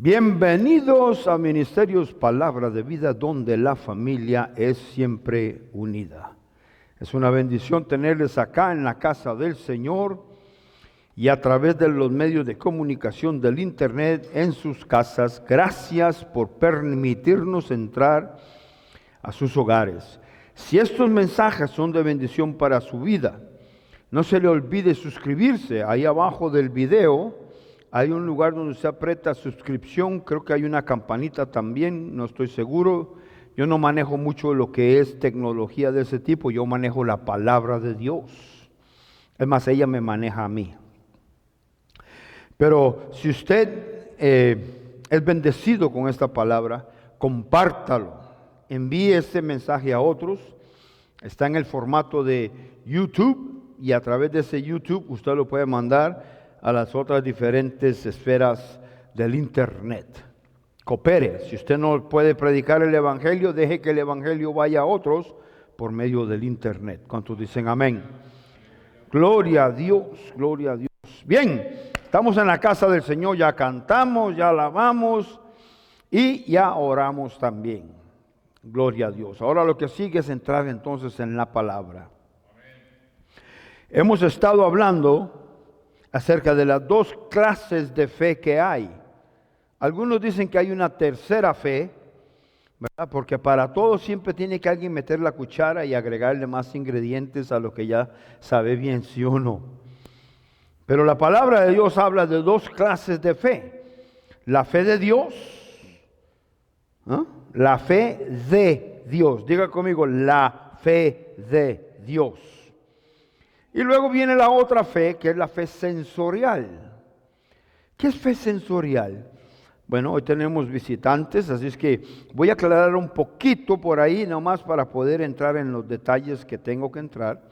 Bienvenidos a Ministerios Palabra de Vida, donde la familia es siempre unida. Es una bendición tenerles acá en la casa del Señor y a través de los medios de comunicación del internet en sus casas. Gracias por permitirnos entrar a sus hogares. Si estos mensajes son de bendición para su vida, no se le olvide suscribirse. Ahí abajo del video hay un lugar donde se aprieta suscripción, creo que hay una campanita también, no estoy seguro. Yo no manejo mucho lo que es tecnología de ese tipo, yo manejo la palabra de Dios. Es más, ella me maneja a mí. Pero si usted es bendecido con esta palabra, compártalo, envíe este mensaje a otros. Está en el formato de YouTube y a través de ese YouTube usted lo puede mandar a las otras diferentes esferas del internet. Coopere. Si usted no puede predicar el evangelio, deje que el evangelio vaya a otros por medio del internet. ¿Cuántos dicen amén? Gloria a Dios, gloria a Dios. Bien, estamos en la casa del Señor, ya cantamos, ya alabamos y ya oramos también. Gloria a Dios. Ahora lo que sigue es entrar entonces en la palabra. Hemos estado hablando acerca de las dos clases de fe que hay. Algunos dicen que hay una tercera fe, ¿verdad? Porque para todo siempre tiene que alguien meter la cuchara y agregarle más ingredientes a lo que ya sabe bien, sí o no. Pero la palabra de Dios habla de dos clases de fe. La fe de Dios, ¿no? La fe de Dios. Diga conmigo, la fe de Dios. Y luego viene la otra fe, que es la fe sensorial. ¿Qué es fe sensorial? Bueno, hoy tenemos visitantes, así es que voy a aclarar un poquito por ahí, nomás para poder entrar en los detalles que tengo que entrar.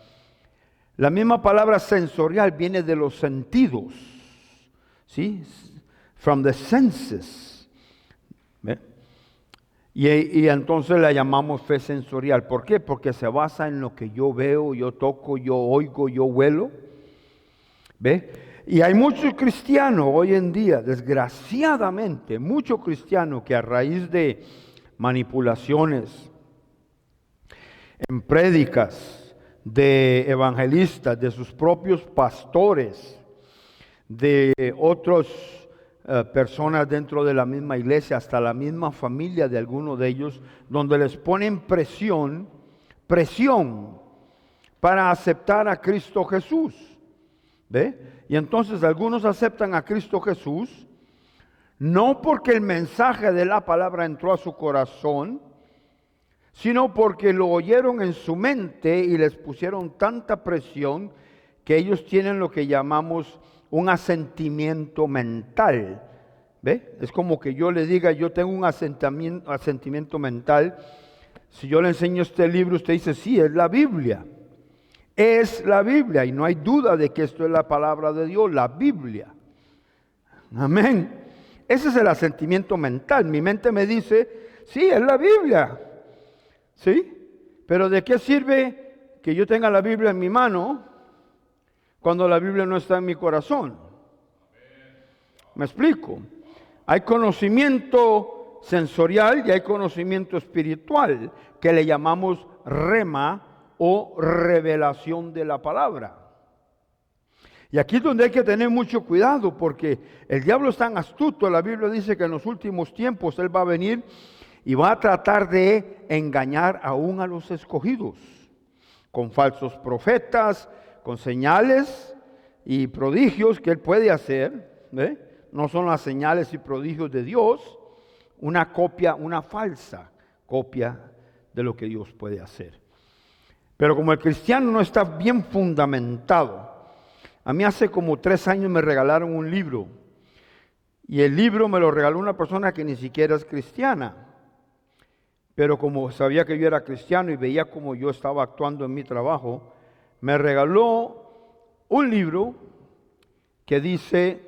La misma palabra sensorial viene de los sentidos, ¿sí? From the senses. ¿Ve? Y entonces la llamamos fe sensorial. ¿Por qué? Porque se basa en lo que yo veo, yo toco, yo oigo, yo huelo. ¿Ve? Y hay muchos cristianos hoy en día, desgraciadamente, muchos cristianos que a raíz de manipulaciones en prédicas de evangelistas, de sus propios pastores, de otros personas dentro de la misma iglesia, hasta la misma familia de algunos de ellos, donde les ponen presión para aceptar a Cristo Jesús. ¿Ve? Y entonces algunos aceptan a Cristo Jesús, no porque el mensaje de la palabra entró a su corazón, sino porque lo oyeron en su mente y les pusieron tanta presión que ellos tienen lo que llamamos un asentimiento mental. ¿Ve? Es como que yo le diga, yo tengo un asentimiento mental. Si yo le enseño este libro, usted dice, sí, es la Biblia. Es la Biblia y no hay duda de que esto es la palabra de Dios, la Biblia. Amén. Ese es el asentimiento mental. Mi mente me dice, sí, es la Biblia. ¿Sí? Pero ¿de qué sirve que yo tenga la Biblia en mi mano cuando la Biblia no está en mi corazón? ¿Me explico? Hay conocimiento sensorial y hay conocimiento espiritual que le llamamos rema o revelación de la palabra. Y aquí es donde hay que tener mucho cuidado porque el diablo es tan astuto. La Biblia dice que en los últimos tiempos él va a venir y va a tratar de engañar aún a los escogidos con falsos profetas, con señales y prodigios que él puede hacer, ¿ve? No son las señales y prodigios de Dios, una copia, una falsa copia de lo que Dios puede hacer. Pero como el cristiano no está bien fundamentado, a mí hace como 3 años me regalaron un libro y el libro me lo regaló una persona que ni siquiera es cristiana. Pero como sabía que yo era cristiano y veía cómo yo estaba actuando en mi trabajo, me regaló un libro que dice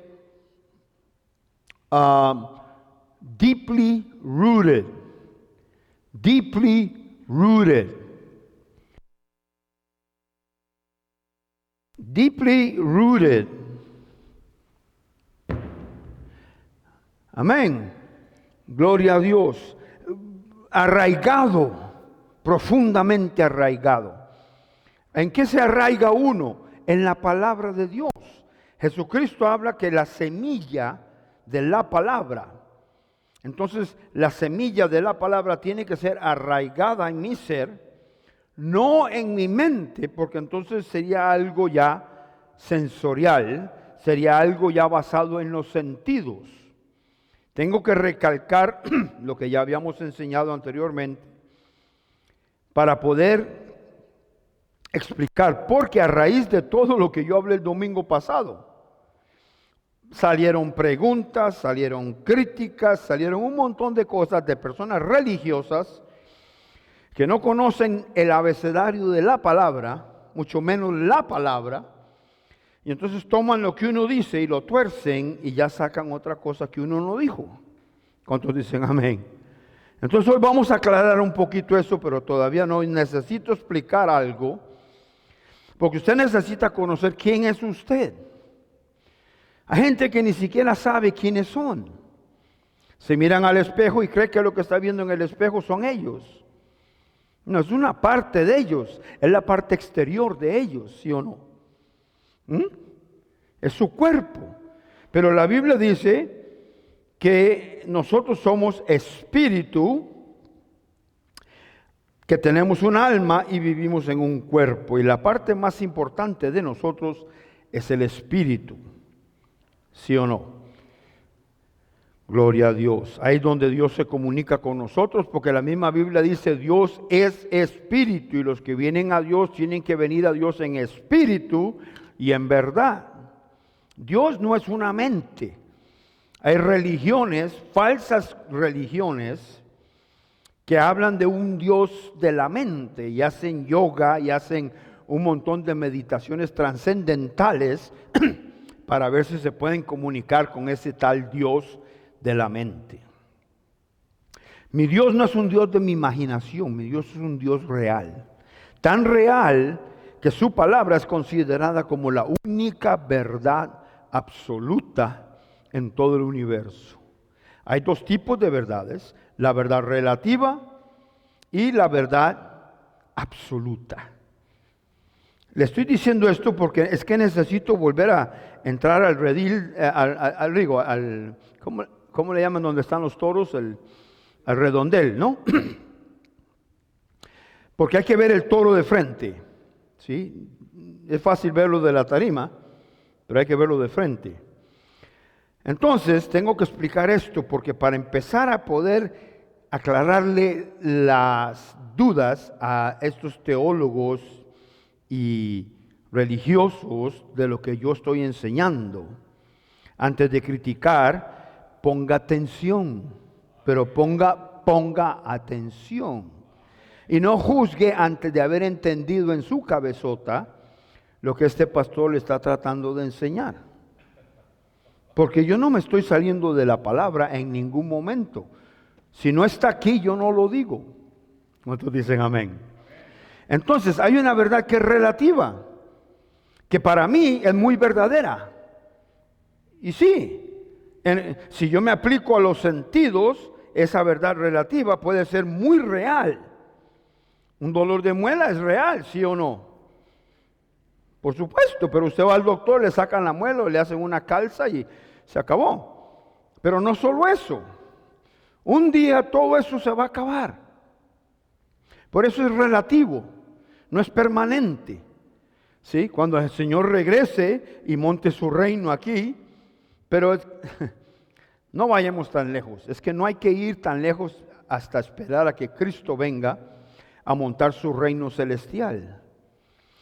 Deeply Rooted. Deeply Rooted. Deeply Rooted. Amén. Gloria a Dios. Arraigado, profundamente arraigado. ¿En qué se arraiga uno? En la palabra de Dios. Jesucristo habla que la semilla de la palabra. Entonces, la semilla de la palabra tiene que ser arraigada en mi ser, no en mi mente, porque entonces sería algo ya sensorial, sería algo ya basado en los sentidos. Tengo que recalcar lo que ya habíamos enseñado anteriormente para poder explicar, porque a raíz de todo lo que yo hablé el domingo pasado, salieron preguntas, salieron críticas, salieron un montón de cosas de personas religiosas que no conocen el abecedario de la palabra, mucho menos la palabra, y entonces toman lo que uno dice y lo tuercen y ya sacan otra cosa que uno no dijo. ¿Cuántos dicen amén? Entonces hoy vamos a aclarar un poquito eso, pero todavía no necesito explicar algo, porque usted necesita conocer quién es usted. Hay gente que ni siquiera sabe quiénes son. Se miran al espejo y creen que lo que está viendo en el espejo son ellos. No, es una parte de ellos, es la parte exterior de ellos, ¿sí o no? Es su cuerpo. Pero la Biblia dice que nosotros somos espíritu, que tenemos un alma y vivimos en un cuerpo. Y la parte más importante de nosotros es el espíritu. ¿Sí o no? Gloria a Dios. Ahí es donde Dios se comunica con nosotros, porque la misma Biblia dice, Dios es espíritu, y los que vienen a Dios tienen que venir a Dios en espíritu y en verdad. Dios no es una mente. Hay religiones, falsas religiones, que hablan de un Dios de la mente y hacen yoga y hacen un montón de meditaciones trascendentales para ver si se pueden comunicar con ese tal Dios de la mente. Mi Dios no es un Dios de mi imaginación, mi Dios es un Dios real. Tan real que su palabra es considerada como la única verdad absoluta en todo el universo. Hay dos tipos de verdades, la verdad relativa y la verdad absoluta. Le estoy diciendo esto porque es que necesito volver a entrar al redil, ¿cómo le llaman donde están los toros? Al redondel, ¿no? Porque hay que ver el toro de frente, ¿sí? Es fácil verlo de la tarima, pero hay que verlo de frente. Entonces, tengo que explicar esto porque para empezar a poder aclararle las dudas a estos teólogos y religiosos de lo que yo estoy enseñando, antes de criticar, ponga atención, pero ponga atención. Y no juzgue antes de haber entendido en su cabezota lo que este pastor le está tratando de enseñar. Porque yo no me estoy saliendo de la palabra en ningún momento. Si no está aquí, yo no lo digo. ¿Cuántos dicen amén? Entonces, hay una verdad que es relativa, que para mí es muy verdadera. Y sí, si yo me aplico a los sentidos, esa verdad relativa puede ser muy real. Un dolor de muela es real, ¿sí o no? Por supuesto, pero usted va al doctor, le sacan la muela, le hacen una calza y se acabó. Pero no solo eso. Un día todo eso se va a acabar. Por eso es relativo, no es permanente. ¿Sí? Cuando el Señor regrese y monte su reino aquí, pero no vayamos tan lejos. Es que no hay que ir tan lejos hasta esperar a que Cristo venga a montar su reino celestial.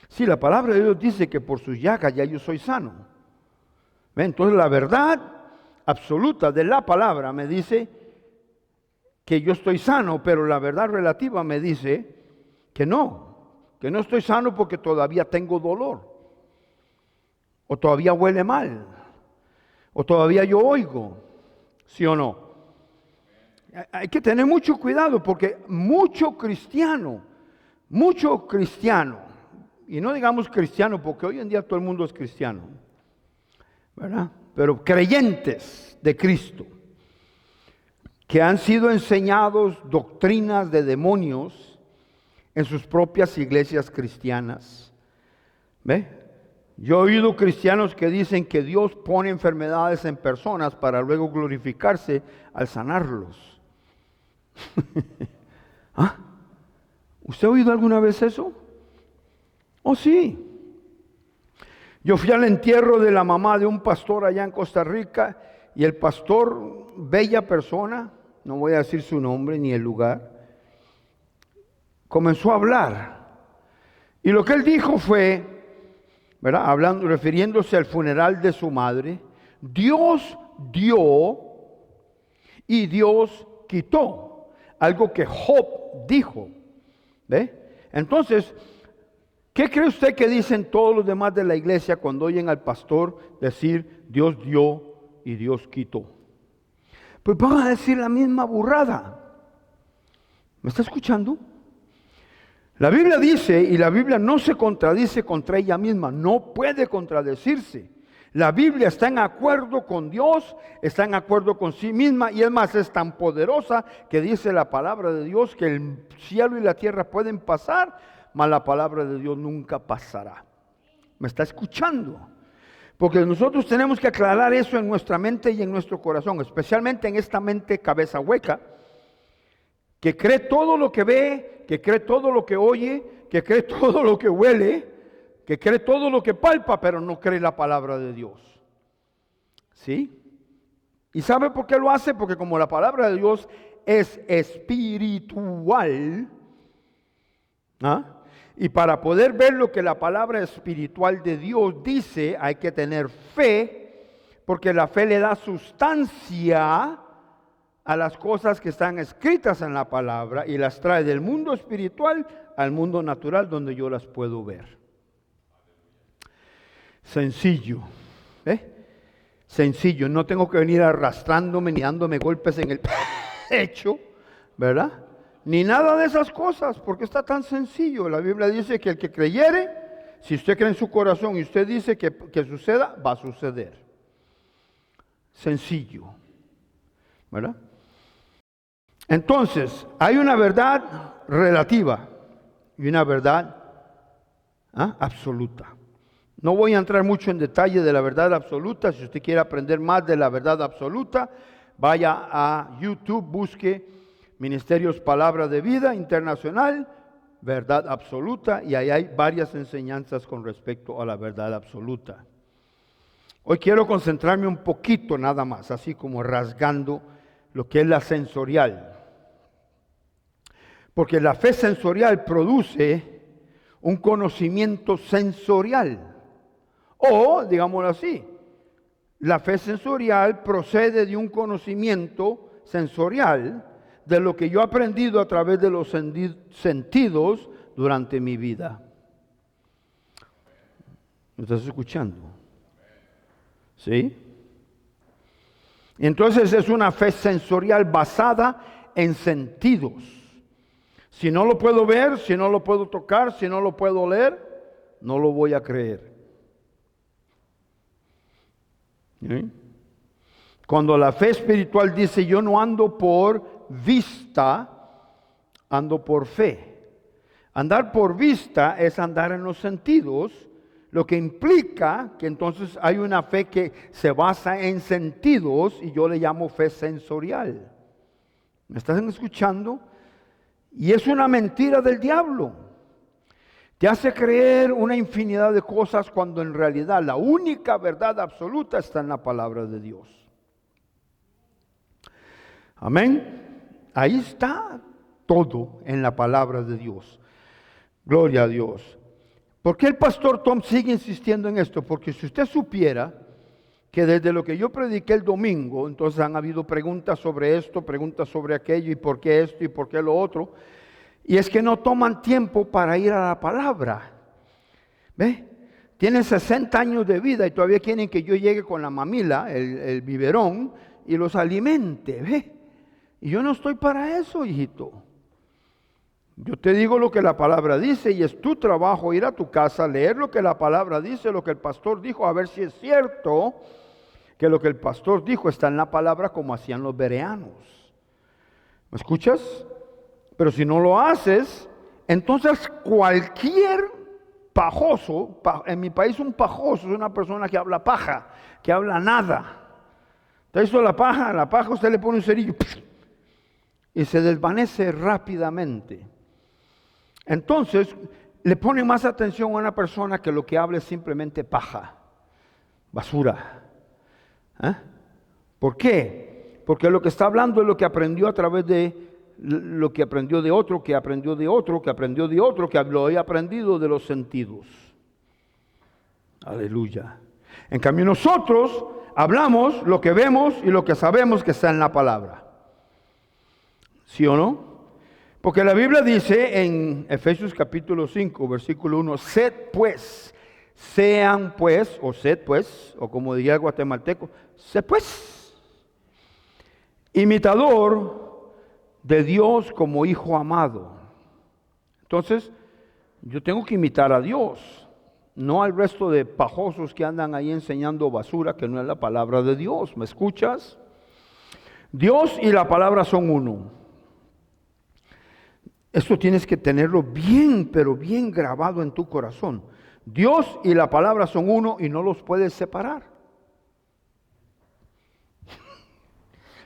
Sí, la palabra de Dios dice que por sus llagas ya yo soy sano. ¿Ven? Entonces la verdad absoluta de la palabra me dice que yo estoy sano, pero la verdad relativa me dice que no estoy sano porque todavía tengo dolor, o todavía huele mal, o todavía yo oigo, ¿sí o no? Hay que tener mucho cuidado porque mucho cristiano, y no digamos cristiano porque hoy en día todo el mundo es cristiano, ¿verdad? Pero creyentes de Cristo que han sido enseñados doctrinas de demonios en sus propias iglesias cristianas. ¿Ve? Yo he oído cristianos que dicen que Dios pone enfermedades en personas para luego glorificarse al sanarlos. ¿Ah? ¿Usted ha oído alguna vez eso? Oh, sí. Yo fui al entierro de la mamá de un pastor allá en Costa Rica y el pastor, bella persona, no voy a decir su nombre ni el lugar, comenzó a hablar. Y lo que él dijo fue, ¿verdad? Hablando, refiriéndose al funeral de su madre, Dios dio y Dios quitó. Algo que Job dijo. ¿Ve? Entonces, ¿qué cree usted que dicen todos los demás de la iglesia cuando oyen al pastor decir Dios dio y Dios quitó? Pues van a decir la misma burrada. ¿Me está escuchando? La Biblia dice, y la Biblia no se contradice contra ella misma, no puede contradecirse. La Biblia está en acuerdo con Dios, está en acuerdo con sí misma, y es más, es tan poderosa que dice la palabra de Dios que el cielo y la tierra pueden pasar, mas la palabra de Dios nunca pasará. ¿Me está escuchando? Porque nosotros tenemos que aclarar eso en nuestra mente y en nuestro corazón, especialmente en esta mente cabeza hueca, que cree todo lo que ve, que cree todo lo que oye, que cree todo lo que huele, que cree todo lo que palpa, pero no cree la palabra de Dios. ¿Sí? ¿Y sabe por qué lo hace? Porque como la palabra de Dios es espiritual, ¿ah? Y para poder ver lo que la palabra espiritual de Dios dice, hay que tener fe, porque la fe le da sustancia a las cosas que están escritas en la palabra y las trae del mundo espiritual al mundo natural donde yo las puedo ver. Sencillo, sencillo, no tengo que venir arrastrándome ni dándome golpes en el pecho, ¿verdad? Ni nada de esas cosas, porque está tan sencillo. La Biblia dice que el que creyere, si usted cree en su corazón y usted dice que suceda, va a suceder. Sencillo, ¿verdad? Entonces, hay una verdad relativa y una verdad absoluta. No voy a entrar mucho en detalle de la verdad absoluta. Si usted quiere aprender más de la verdad absoluta, vaya a YouTube, busque Ministerios Palabra de Vida Internacional, verdad absoluta, y ahí hay varias enseñanzas con respecto a la verdad absoluta. Hoy quiero concentrarme un poquito nada más, así como rasgando lo que es la sensorial. Porque la fe sensorial produce un conocimiento sensorial. O, digámoslo así, la fe sensorial procede de un conocimiento sensorial de lo que yo he aprendido a través de los sentidos durante mi vida. ¿Me estás escuchando? ¿Sí? Entonces es una fe sensorial basada en sentidos. Si no lo puedo ver, si no lo puedo tocar, si no lo puedo leer, no lo voy a creer. ¿Sí? Cuando la fe espiritual dice yo no ando por vista, ando por fe. Andar por vista es andar en los sentidos, lo que implica que entonces hay una fe que se basa en sentidos y yo le llamo fe sensorial. ¿Me están escuchando? Y es una mentira del diablo. Te hace creer una infinidad de cosas cuando en realidad la única verdad absoluta está en la palabra de Dios. Amén. Ahí está todo en la palabra de Dios. Gloria a Dios. ¿Por qué el pastor Tom sigue insistiendo en esto? Porque si usted supiera que desde lo que yo prediqué el domingo, entonces han habido preguntas sobre esto, preguntas sobre aquello, y por qué esto y por qué lo otro. Y es que no toman tiempo para ir a la palabra. ¿Ve? Tienen 60 años de vida y todavía quieren que yo llegue con la mamila, el biberón, y los alimente. ¿Ve? Y yo no estoy para eso, hijito. Yo te digo lo que la palabra dice y es tu trabajo ir a tu casa, leer lo que la palabra dice, lo que el pastor dijo, a ver si es cierto que lo que el pastor dijo está en la palabra como hacían los bereanos. ¿Me escuchas? Pero si no lo haces, entonces cualquier pajoso, en mi país un pajoso es una persona que habla paja, que habla nada. Entonces la paja usted le pone un cerillo y se desvanece rápidamente. Entonces le pone más atención a una persona que lo que habla es simplemente paja, basura. ¿Por qué? Porque lo que está hablando es lo que aprendió a través de lo que aprendió de otro, que aprendió de otro, que aprendió de otro, que lo haya aprendido de los sentidos. Aleluya. En cambio nosotros hablamos lo que vemos y lo que sabemos que está en la palabra. ¿Sí o no? Porque la Biblia dice en Efesios capítulo 5, versículo 1, sean pues, o como diría el guatemalteco, sed pues, imitador de Dios como hijo amado. Entonces, yo tengo que imitar a Dios, no al resto de pajosos que andan ahí enseñando basura que no es la palabra de Dios. ¿Me escuchas? Dios y la palabra son uno. Esto tienes que tenerlo bien, pero bien grabado en tu corazón. Dios y la palabra son uno y no los puedes separar.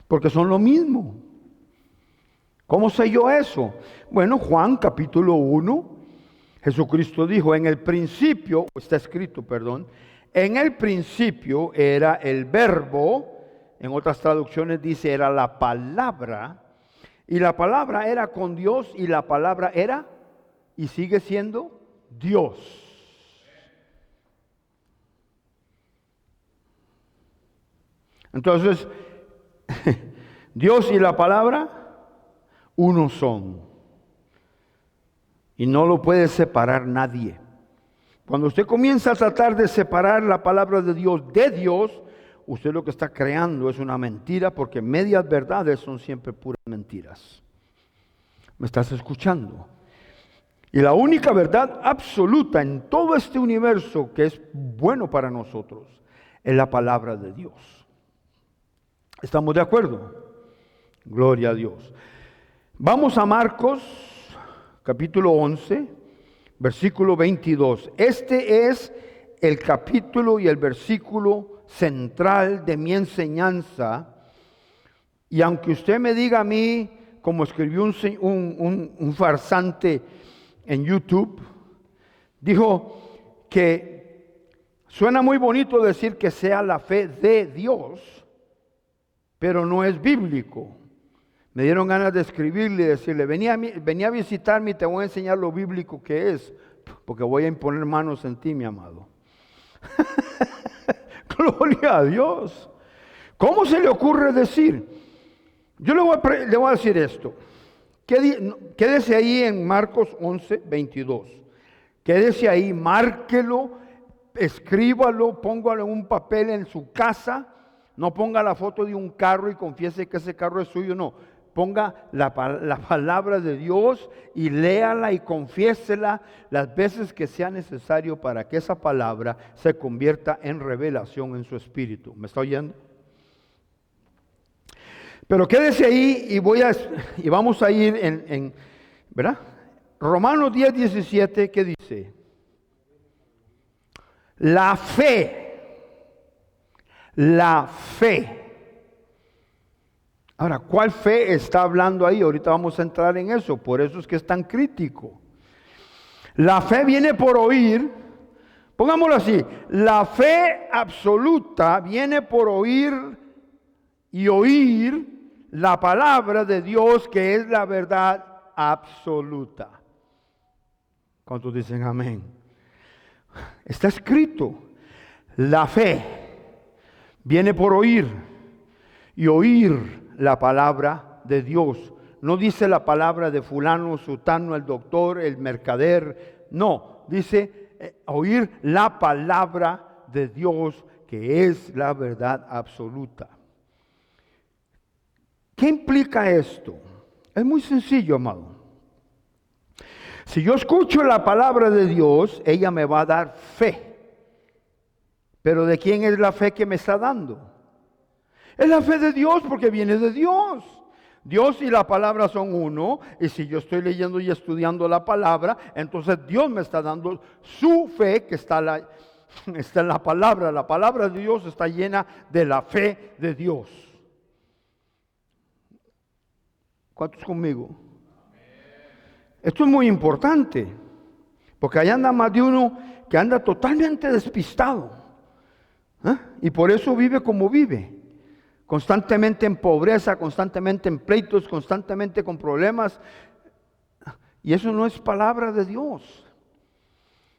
Porque son lo mismo. ¿Cómo sé yo eso? Bueno, Juan capítulo 1, Jesucristo dijo, en el principio, está escrito, perdón, en el principio era el verbo, en otras traducciones dice era la palabra, y la palabra era con Dios y la palabra era y sigue siendo Dios. Entonces, Dios y la palabra uno son. Y no lo puede separar nadie. Cuando usted comienza a tratar de separar la palabra de Dios, usted lo que está creando es una mentira, porque medias verdades son siempre puras mentiras. ¿Me estás escuchando? Y la única verdad absoluta en todo este universo que es bueno para nosotros es la palabra de Dios. ¿Estamos de acuerdo? Gloria a Dios. Vamos a Marcos, capítulo 11, versículo 22. Este es el capítulo y el versículo central de mi enseñanza. Y aunque usted me diga a mí, como escribió un farsante en YouTube, dijo que suena muy bonito decir que sea la fe de Dios, pero no es bíblico. Me dieron ganas de escribirle y decirle, venía a visitarme y te voy a enseñar lo bíblico que es, porque voy a imponer manos en ti, mi amado. Gloria a Dios. ¿Cómo se le ocurre decir? Yo le voy a decir esto. Quédese ahí en Marcos 11, 22. Quédese ahí, márquelo, escríbalo, póngalo en un papel en su casa. No ponga la foto de un carro y confiese que ese carro es suyo, no. Ponga la palabra de Dios y léala y confiésela las veces que sea necesario para que esa palabra se convierta en revelación en su espíritu. ¿Me está oyendo? Pero quédese ahí y vamos a ir ¿verdad? Romanos 10, 17, ¿qué dice? La fe. Ahora, ¿cuál fe está hablando ahí? Ahorita vamos a entrar en eso, por eso es que es tan crítico. La fe viene por oír, pongámoslo así, la fe absoluta viene por oír y oír la palabra de Dios, que es la verdad absoluta. ¿Cuántos dicen amén? Está escrito, la fe viene por oír y oír la palabra de Dios. No dice la palabra de fulano, sutano, el doctor, el mercader. No, dice oír la palabra de Dios, que es la verdad absoluta. ¿Qué implica esto? Es muy sencillo, amado. Si yo escucho la palabra de Dios, ella me va a dar fe. Pero ¿de quién es la fe que me está dando? Es la fe de Dios, porque viene de Dios. Dios y la palabra son uno, y si yo estoy leyendo y estudiando la palabra, entonces Dios me está dando su fe que está en la palabra. La palabra de Dios está llena de la fe de Dios. ¿Cuántos conmigo? Esto es muy importante, porque allá anda más de uno que anda totalmente despistado, y por eso vive como vive, constantemente en pobreza, constantemente en pleitos, constantemente con problemas, y eso no es palabra de Dios.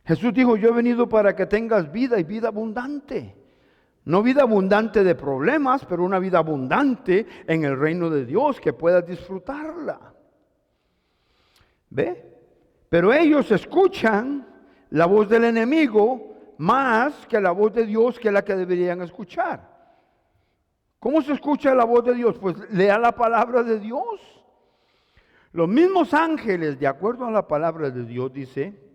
Jesús dijo: yo he venido para que tengas vida y vida abundante. No vida abundante de problemas, pero una vida abundante en el reino de Dios, que puedas disfrutarla. ¿Ve? Pero ellos escuchan la voz del enemigo más que la voz de Dios, que es la que deberían escuchar. ¿Cómo se escucha la voz de Dios? Pues lea la palabra de Dios. Los mismos ángeles, de acuerdo a la palabra de Dios, dice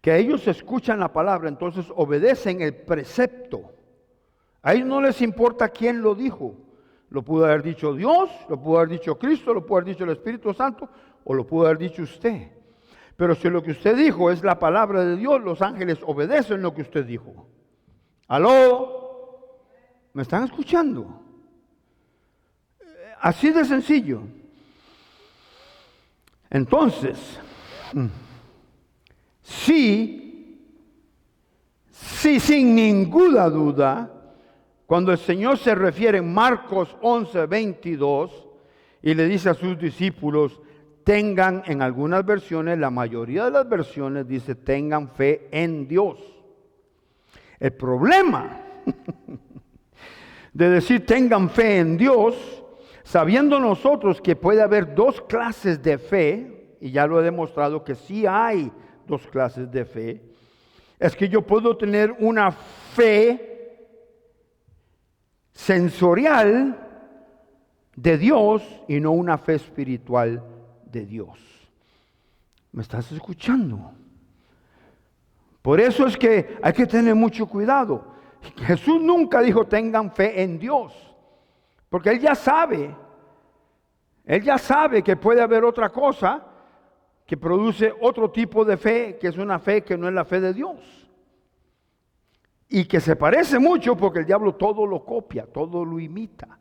que ellos escuchan la palabra, entonces obedecen el precepto. A ellos no les importa quién lo dijo. Lo pudo haber dicho Dios, lo pudo haber dicho Cristo, lo pudo haber dicho el Espíritu Santo, o lo pudo haber dicho usted. Pero si lo que usted dijo es la palabra de Dios, los ángeles obedecen lo que usted dijo. ¿Aló? ¿Me están escuchando? Así de sencillo. Entonces, sí, sin ninguna duda, cuando el Señor se refiere en Marcos 11:22 y le dice a sus discípulos: tengan, en algunas versiones, la mayoría de las versiones dice: tengan fe en Dios. El problema de decir tengan fe en Dios, sabiendo nosotros que puede haber dos clases de fe, y ya lo he demostrado que sí hay dos clases de fe, es que yo puedo tener una fe sensorial de Dios y no una fe espiritual de Dios. ¿Me estás escuchando? Por eso es que hay que tener mucho cuidado. Jesús nunca dijo tengan fe en Dios, porque Él ya sabe que puede haber otra cosa que produce otro tipo de fe, que es una fe que no es la fe de Dios. Y que se parece mucho, porque el diablo todo lo copia, todo lo imita.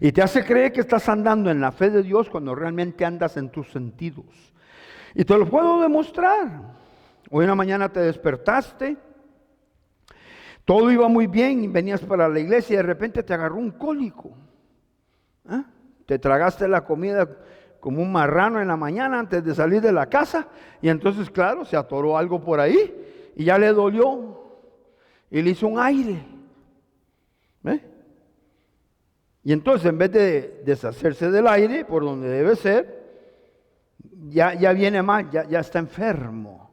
Y te hace creer que estás andando en la fe de Dios cuando realmente andas en tus sentidos. Y te lo puedo demostrar. Hoy en la mañana te despertaste, todo iba muy bien y venías para la iglesia y de repente te agarró un cólico. Te tragaste la comida como un marrano en la mañana antes de salir de la casa, y entonces, claro, se atoró algo por ahí y ya le dolió y le hizo un aire. Y entonces, en vez de deshacerse del aire por donde debe ser, ya viene mal, ya está enfermo.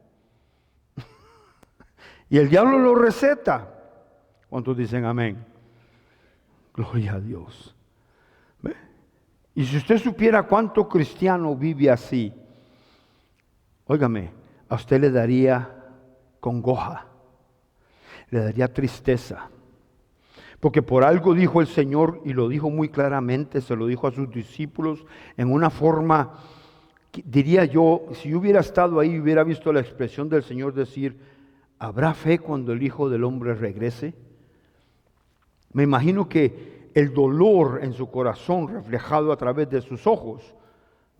Y el diablo lo receta. ¿Cuántos dicen amén? Gloria a Dios. ¿Ve? Y si usted supiera cuánto cristiano vive así, óigame, a usted le daría congoja, le daría tristeza. Porque por algo dijo el Señor, y lo dijo muy claramente, se lo dijo a sus discípulos en una forma, diría yo, si yo hubiera estado ahí y hubiera visto la expresión del Señor decir: ¿habrá fe cuando el Hijo del Hombre regrese? Me imagino que el dolor en su corazón reflejado a través de sus ojos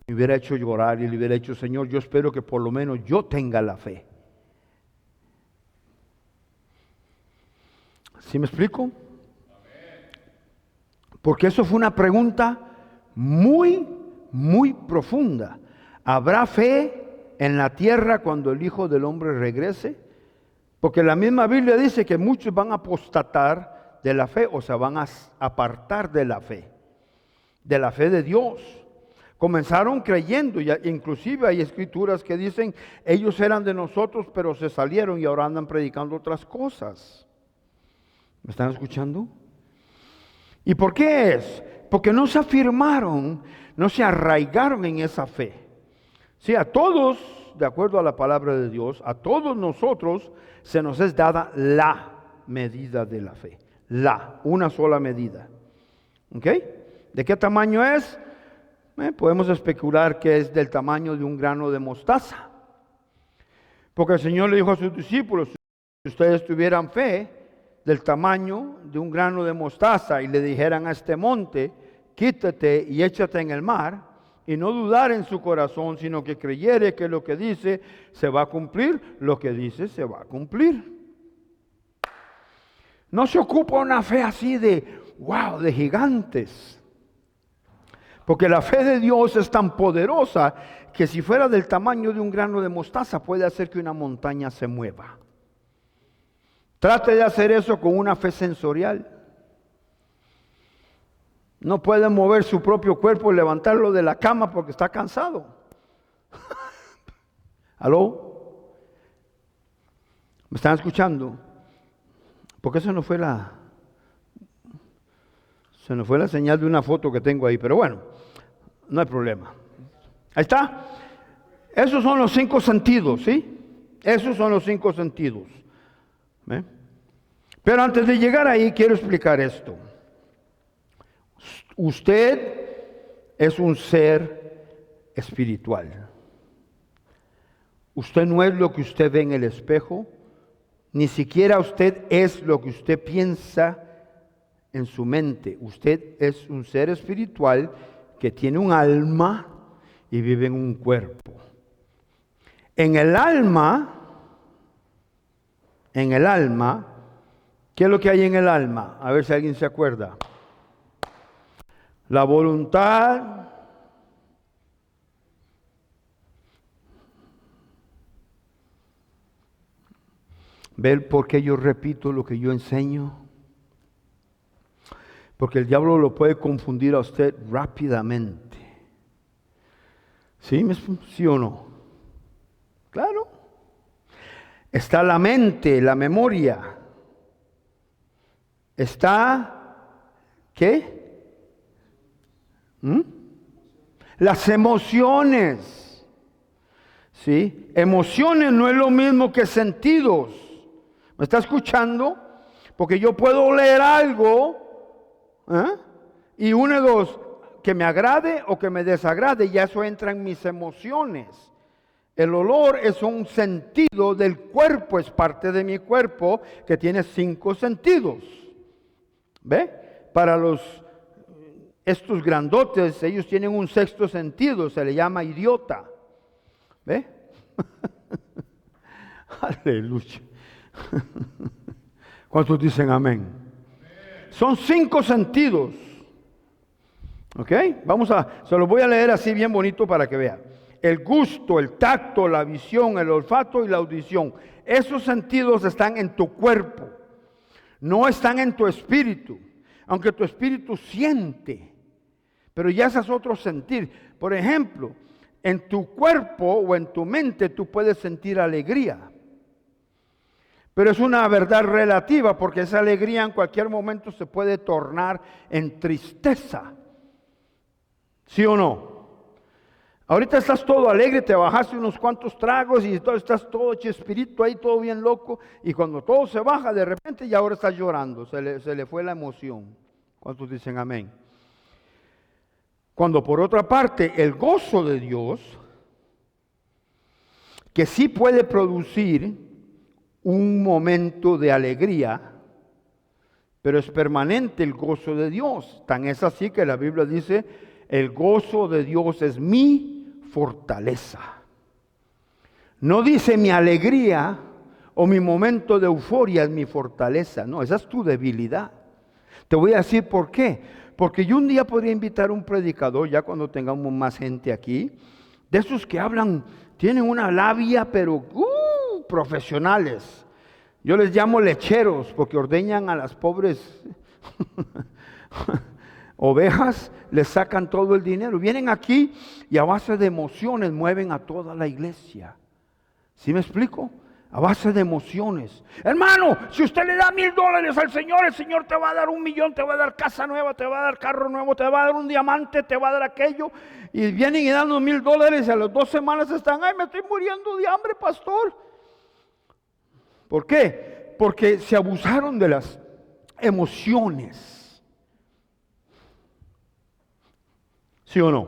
me hubiera hecho llorar y le hubiera dicho: Señor, yo espero que por lo menos yo tenga la fe. ¿Sí me explico? Porque eso fue una pregunta muy, muy profunda. ¿Habrá fe en la tierra cuando el Hijo del Hombre regrese? Porque la misma Biblia dice que muchos van a apostatar de la fe, o sea, van a apartar de la fe de Dios. Comenzaron creyendo, y inclusive hay escrituras que dicen: ellos eran de nosotros, pero se salieron y ahora andan predicando otras cosas. ¿Me están escuchando? ¿Y por qué es? Porque no se afirmaron, no se arraigaron en esa fe. Sí, a todos, de acuerdo a la palabra de Dios, a todos nosotros se nos es dada la medida de la fe. Una sola medida. ¿Ok? ¿De qué tamaño es? Podemos especular que es del tamaño de un grano de mostaza. Porque el Señor le dijo a sus discípulos, si ustedes tuvieran fe del tamaño de un grano de mostaza y le dijeran a este monte, quítate y échate en el mar, y no dudar en su corazón, sino que creyere que lo que dice se va a cumplir, lo que dice se va a cumplir. No se ocupa una fe así de, wow, de gigantes. Porque la fe de Dios es tan poderosa que si fuera del tamaño de un grano de mostaza puede hacer que una montaña se mueva. Trate de hacer eso con una fe sensorial. No puede mover su propio cuerpo y levantarlo de la cama porque está cansado. ¿Aló? ¿Me están escuchando? Porque se nos fue la señal de una foto que tengo ahí, pero bueno, no hay problema. Ahí está. Esos son los 5 sentidos, ¿sí? Esos son los 5 sentidos. ¿Ve? Pero antes de llegar ahí, quiero explicar esto. Usted es un ser espiritual. Usted no es lo que usted ve en el espejo, ni siquiera usted es lo que usted piensa en su mente. Usted es un ser espiritual que tiene un alma y vive en un cuerpo. En el alma, ¿qué es lo que hay en el alma? A ver si alguien se acuerda. La voluntad, ¿ver por qué yo repito lo que yo enseño? Porque el diablo lo puede confundir a usted rápidamente. ¿Sí? ¿Sí o no? Claro. Está la mente, la memoria. Está, ¿qué? Las emociones. ¿Sí? Emociones no es lo mismo que sentidos. ¿Me está escuchando? Porque yo puedo leer algo y uno de dos, que me agrade o que me desagrade, y eso entra en mis emociones. El olor es un sentido del cuerpo, es parte de mi cuerpo que tiene 5 sentidos. ¿Ve? Para estos grandotes, ellos tienen un 6º sentido, se le llama idiota. ¿Ve? Aleluya. ¿Cuántos dicen amén? Son 5 sentidos. ¿Ok? Se los voy a leer así bien bonito para que vean. El gusto, el tacto, la visión, el olfato y la audición. Esos sentidos están en tu cuerpo. No están en tu espíritu. Aunque tu espíritu siente. Pero ya ese es otro sentir. Por ejemplo, en tu cuerpo o en tu mente tú puedes sentir alegría. Pero es una verdad relativa porque esa alegría en cualquier momento se puede tornar en tristeza. ¿Sí o no? Ahorita estás todo alegre, te bajaste unos cuantos tragos y estás todo chespirito ahí, todo bien loco. Y cuando todo se baja, de repente y ahora estás llorando, se le fue la emoción. ¿Cuántos dicen amén? Cuando por otra parte el gozo de Dios, que sí puede producir un momento de alegría, pero es permanente el gozo de Dios. Tan es así que la Biblia dice, el gozo de Dios es mi fortaleza. No dice mi alegría o mi momento de euforia es mi fortaleza. No, esa es tu debilidad. Te voy a decir por qué. Porque yo un día podría invitar a un predicador, ya cuando tengamos más gente aquí, de esos que hablan, tienen una labia, pero profesionales. Yo les llamo lecheros porque ordeñan a las pobres ovejas, les sacan todo el dinero. Vienen aquí y a base de emociones mueven a toda la iglesia. ¿Sí me explico? A base de emociones. Hermano, si usted le da $1,000 al Señor, el Señor te va a dar 1,000,000, te va a dar casa nueva, te va a dar carro nuevo, te va a dar un diamante, te va a dar aquello. Y vienen y dan los $1,000 y a las 2 semanas están, ay, me estoy muriendo de hambre, pastor. ¿Por qué? Porque se abusaron de las emociones. ¿Sí o no?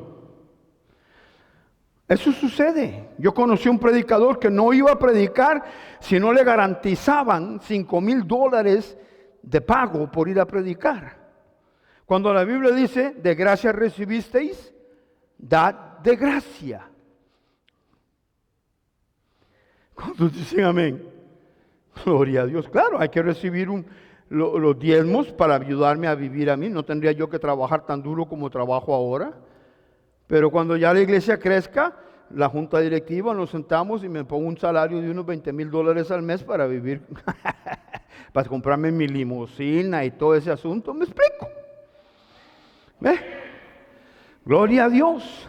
Eso sucede. Yo conocí un predicador que no iba a predicar si no le garantizaban $5,000 de pago por ir a predicar. Cuando la Biblia dice, de gracia recibisteis, dad de gracia. ¿Cuántos dicen amén? Gloria a Dios. Claro, hay que recibir los diezmos para ayudarme a vivir a mí. No tendría yo que trabajar tan duro como trabajo ahora. Pero cuando ya la iglesia crezca, la junta directiva nos sentamos y me pongo un salario de unos $20,000 al mes para vivir, para comprarme mi limusina y todo ese asunto. ¿Me explico? ¿Ve? Gloria a Dios.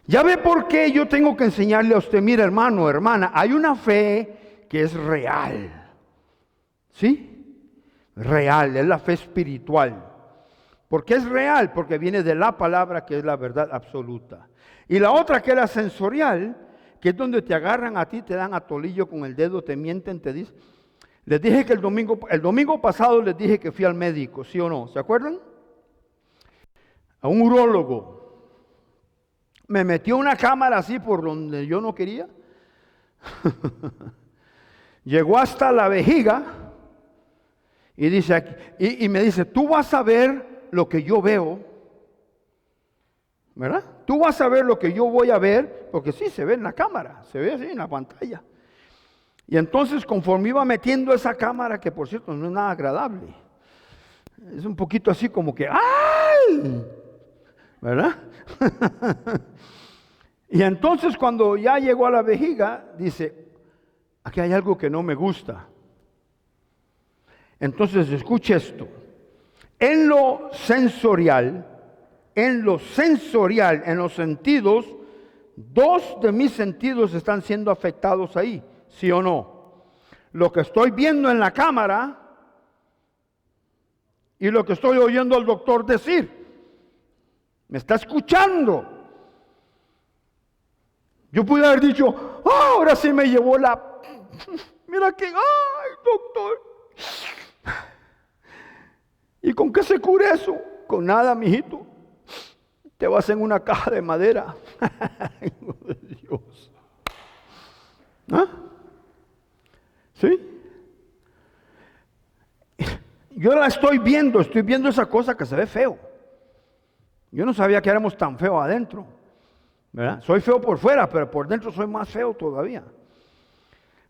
Ya ve por qué yo tengo que enseñarle a usted, mira hermano, hermana, hay una fe que es real. ¿Sí? Real, es la fe espiritual. ¿Por qué es real? Porque viene de la palabra que es la verdad absoluta. Y la otra que es la sensorial, que es donde te agarran a ti, te dan a tolillo con el dedo, te mienten, te dicen. Les dije que el domingo pasado les dije que fui al médico, ¿sí o no? ¿Se acuerdan? A un urólogo. Me metió una cámara así por donde yo no quería. Llegó hasta la vejiga y dice, y me dice, tú vas a ver lo que yo veo, ¿verdad? Tú vas a ver lo que yo voy a ver, porque sí, se ve en la cámara, se ve así en la pantalla. Y entonces conforme iba metiendo esa cámara, que por cierto no es nada agradable, es un poquito así como que, ¡ay! ¿Verdad? Y entonces cuando ya llegó a la vejiga, dice, aquí hay algo que no me gusta. Entonces escuche esto. En lo sensorial, en los sentidos, 2 de mis sentidos están siendo afectados ahí, ¿sí o no? Lo que estoy viendo en la cámara y lo que estoy oyendo al doctor decir. ¿Me está escuchando? Yo pude haber dicho, oh, ahora sí me llevó mira que, ay, doctor. ¿Y con qué se cura eso? Con nada, mijito. Te vas en una caja de madera. Dios. ¿Ah? ¿Sí? Yo la estoy viendo esa cosa que se ve feo. Yo no sabía que éramos tan feos adentro, ¿verdad? Soy feo por fuera, pero por dentro soy más feo todavía.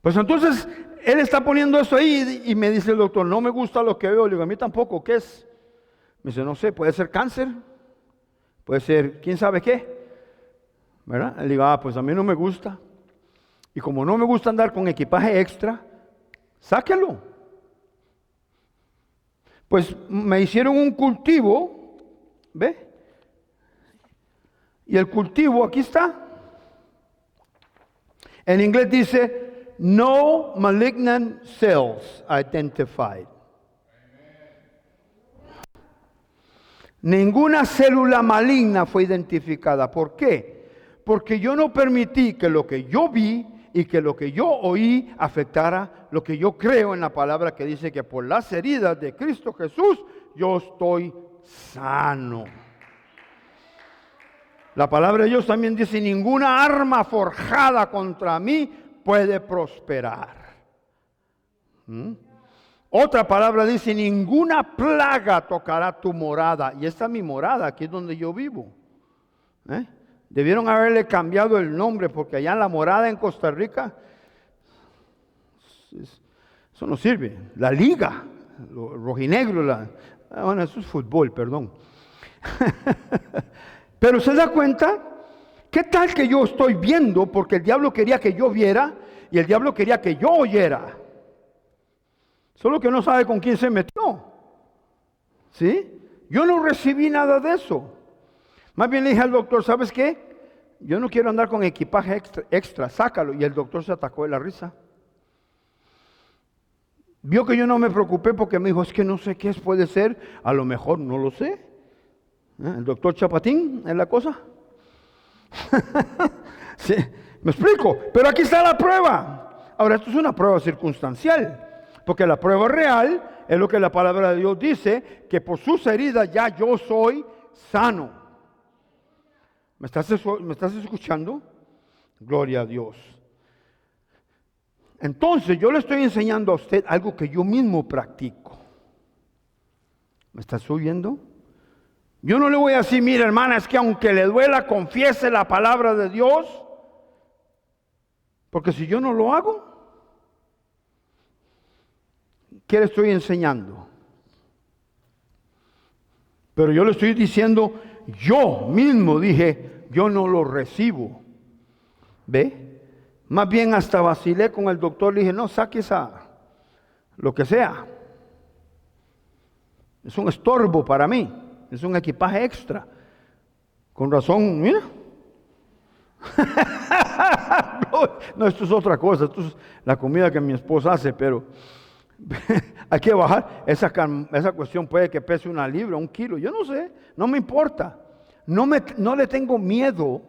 Pues entonces, él está poniendo eso ahí y me dice el doctor, no me gusta lo que veo. Le digo, a mí tampoco, ¿qué es? Me dice, no sé, puede ser cáncer, puede ser quién sabe qué, ¿verdad? Le digo, pues a mí no me gusta. Y como no me gusta andar con equipaje extra, sáquelo. Pues me hicieron un cultivo, ¿ve? Y el cultivo, aquí está. En inglés dice, no malignant cells identified. Ninguna célula maligna fue identificada. ¿Por qué? Porque yo no permití que lo que yo vi y que lo que yo oí afectara lo que yo creo en la palabra que dice que por las heridas de Cristo Jesús yo estoy sano. La palabra de Dios también dice, ninguna arma forjada contra mí puede prosperar. Otra palabra dice, ninguna plaga tocará tu morada. Y esta es mi morada, aquí es donde yo vivo. Debieron haberle cambiado el nombre, porque allá en la morada en Costa Rica, eso no sirve. La liga, rojinegro, bueno, eso es fútbol, perdón. Pero se da cuenta, ¿qué tal que yo estoy viendo? Porque el diablo quería que yo viera y el diablo quería que yo oyera. Solo que no sabe con quién se metió. ¿Sí? Yo no recibí nada de eso. Más bien le dije al doctor, ¿sabes qué? Yo no quiero andar con equipaje extra, sácalo. Y el doctor se atacó de la risa. Vio que yo no me preocupé porque me dijo, es que no sé qué puede ser, a lo mejor no lo sé. El doctor Chapatín es la cosa. Sí, me explico, pero aquí está la prueba. Ahora, esto es una prueba circunstancial. Porque la prueba real es lo que la palabra de Dios dice, que por sus heridas ya yo soy sano. ¿Me estás escuchando? Gloria a Dios. Entonces yo le estoy enseñando a usted algo que yo mismo practico. ¿Me estás oyendo? Yo no le voy a decir, mira hermana, es que aunque le duela, confiese la palabra de Dios. Porque si yo no lo hago, ¿qué le estoy enseñando? Pero yo le estoy diciendo, yo mismo dije, yo no lo recibo. ¿Ve? Más bien hasta vacilé con el doctor, le dije, no, saque lo que sea. Es un estorbo para mí, es un equipaje extra. Con razón, mira. No, esto es otra cosa, esto es la comida que mi esposa hace, pero hay que bajar. Esa cuestión puede que pese 1 libra, 1 kilo, yo no sé, no me importa. No le tengo miedo,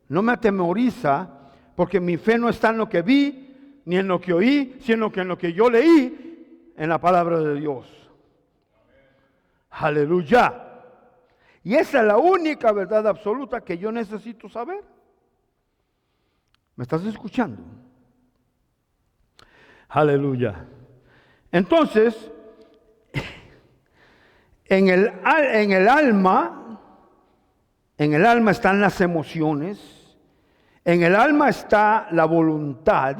no me atemoriza, porque mi fe no está en lo que vi, ni en lo que oí, sino que en lo que yo leí en la palabra de Dios. Aleluya. Y esa es la única verdad absoluta que yo necesito saber. ¿Me estás escuchando? Aleluya. Entonces, en el alma están las emociones, en el alma está la voluntad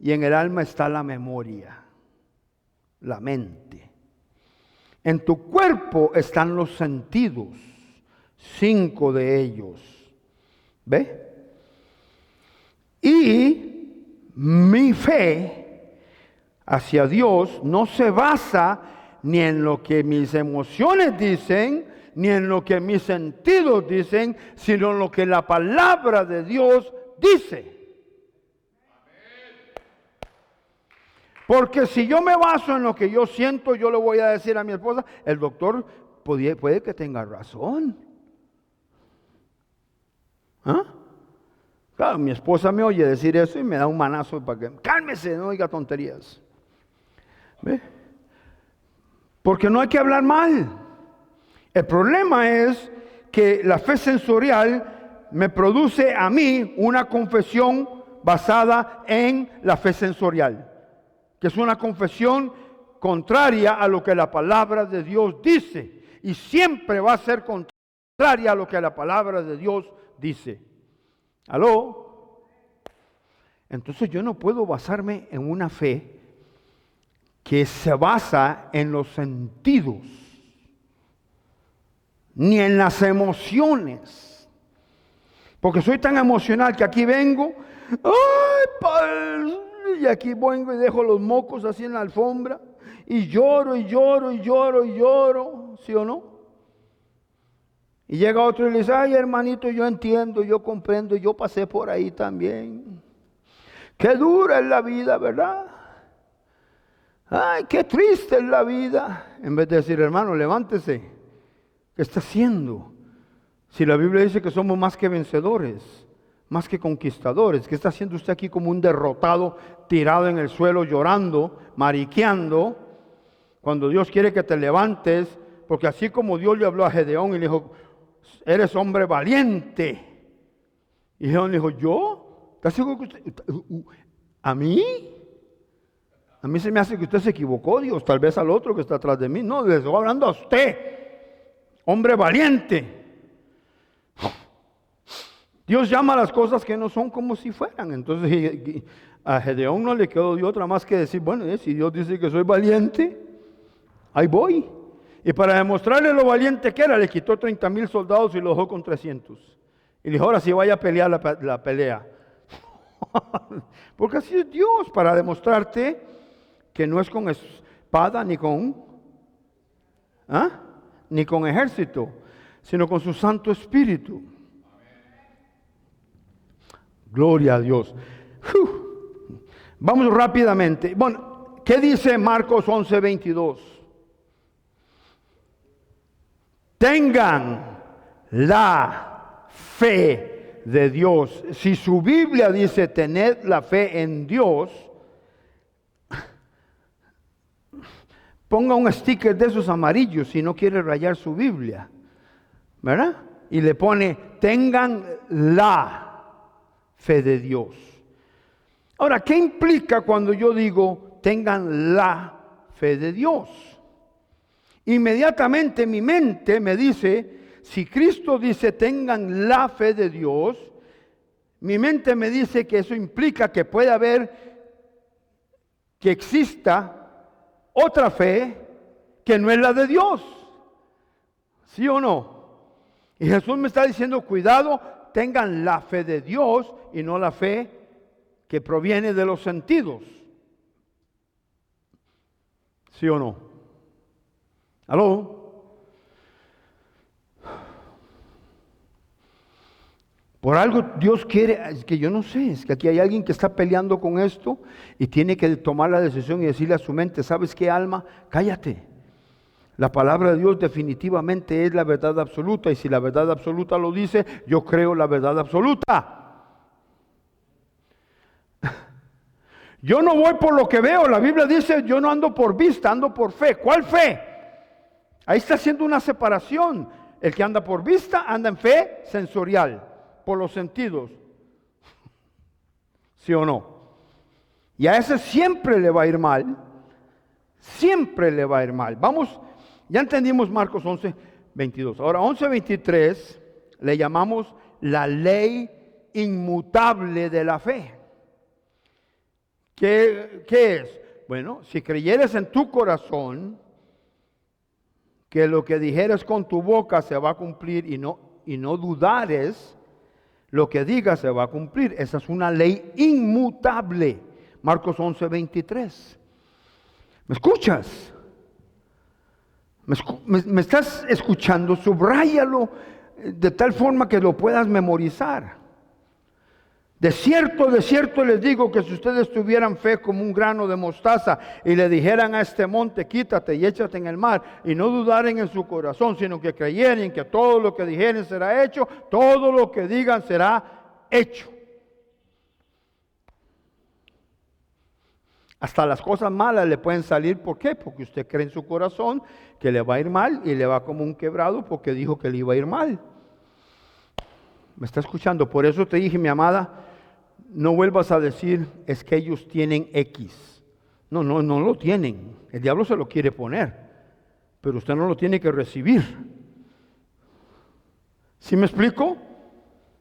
y en el alma está la memoria, la mente. En tu cuerpo están los sentidos, 5 de ellos. ¿Ve? Y mi fe hacia Dios no se basa ni en lo que mis emociones dicen, ni en lo que mis sentidos dicen, sino en lo que la palabra de Dios dice. Porque si yo me baso en lo que yo siento, yo le voy a decir a mi esposa, el doctor puede que tenga razón. ¿Ah? Claro, mi esposa me oye decir eso y me da un manazo para que, cálmese, no diga tonterías. ¿Ve? Porque no hay que hablar mal. El problema es que la fe sensorial me produce a mí una confesión basada en la fe sensorial, que es una confesión contraria a lo que la palabra de Dios dice, y siempre va a ser contraria a lo que la palabra de Dios dice. ¿Aló? Entonces yo no puedo basarme en una fe que se basa en los sentidos, ni en las emociones, porque soy tan emocional que aquí vengo, ¡ay, padre! Y aquí vengo y dejo los mocos así en la alfombra, y lloro, y lloro, y lloro, y lloro, ¿sí o no? Y llega otro y le dice, ay hermanito, yo entiendo, yo comprendo, yo pasé por ahí también. Qué dura es la vida, ¿verdad? Ay, qué triste es la vida. En vez de decir, hermano, levántese. ¿Qué está haciendo? Si la Biblia dice que somos más que vencedores, más que conquistadores, ¿qué está haciendo usted aquí como un derrotado, tirado en el suelo, llorando, mariqueando, cuando Dios quiere que te levantes? Porque así como Dios le habló a Gedeón y le dijo, eres hombre valiente. Y Gedeón le dijo, ¿yo? ¿Estás seguro que usted? ¿A mí? A mí se me hace que usted se equivocó, Dios, tal vez al otro que está atrás de mí. No, le estoy hablando a usted. Hombre valiente. Dios llama a las cosas que no son como si fueran. Entonces a Gedeón no le quedó de otra más que decir, bueno, si Dios dice que soy valiente, ahí voy. Y para demostrarle lo valiente que era, le quitó 30,000 soldados y lo dejó con 300. Y le dijo, ahora sí vaya a pelear la pelea. Porque así es Dios, para demostrarte que no es con espada ni con ni con ejército, sino con su Santo Espíritu. Gloria a Dios. Vamos rápidamente. Bueno, ¿qué dice Marcos 11:22? Tengan la fe de Dios. Si su Biblia dice tened la fe en Dios, ponga un sticker de esos amarillos si no quiere rayar su Biblia, ¿verdad? y le pone, tengan la fe de Dios. Ahora, ¿qué implica cuando yo digo, tengan la fe de Dios? Inmediatamente mi mente me dice, si Cristo dice, tengan la fe de Dios, mi mente me dice que eso implica que puede haber, que exista otra fe que no es la de Dios. ¿Sí o no? Y Jesús me está diciendo, cuidado, tengan la fe de Dios y no la fe que proviene de los sentidos. ¿Sí o no? ¿Aló? Por algo Dios quiere, es que yo no sé, es que aquí hay alguien que está peleando con esto y tiene que tomar la decisión y decirle a su mente, ¿sabes qué, alma? Cállate. La palabra de Dios definitivamente es la verdad absoluta, y si la verdad absoluta lo dice, yo creo la verdad absoluta. Yo no voy por lo que veo, la Biblia dice, yo no ando por vista, ando por fe. ¿Cuál fe? Ahí está haciendo una separación. El que anda por vista anda en fe sensorial, por los sentidos. ¿Sí o no? Y a ese siempre le va a ir mal. Siempre le va a ir mal. Vamos, ya entendimos Marcos 11:22. Ahora 11:23 le llamamos la ley inmutable de la fe. ¿Qué es? Bueno, si creyeres en tu corazón que lo que dijeres con tu boca se va a cumplir y no dudares, lo que digas se va a cumplir. Esa es una ley inmutable. Marcos 11:23. ¿Me escuchas? ¿Me estás escuchando? Subráyalo de tal forma que lo puedas memorizar. De cierto les digo que si ustedes tuvieran fe como un grano de mostaza y le dijeran a este monte, quítate y échate en el mar, y no dudaren en su corazón, sino que creyeren que todo lo que dijeren será hecho, todo lo que digan será hecho. Hasta las cosas malas le pueden salir. ¿Por qué? Porque usted cree en su corazón que le va a ir mal y le va como un quebrado porque dijo que le iba a ir mal. ¿Me está escuchando? Por eso te dije, mi amada, no vuelvas a decir, es que ellos tienen X. No lo tienen. El diablo se lo quiere poner, pero usted no lo tiene que recibir. ¿Sí me explico?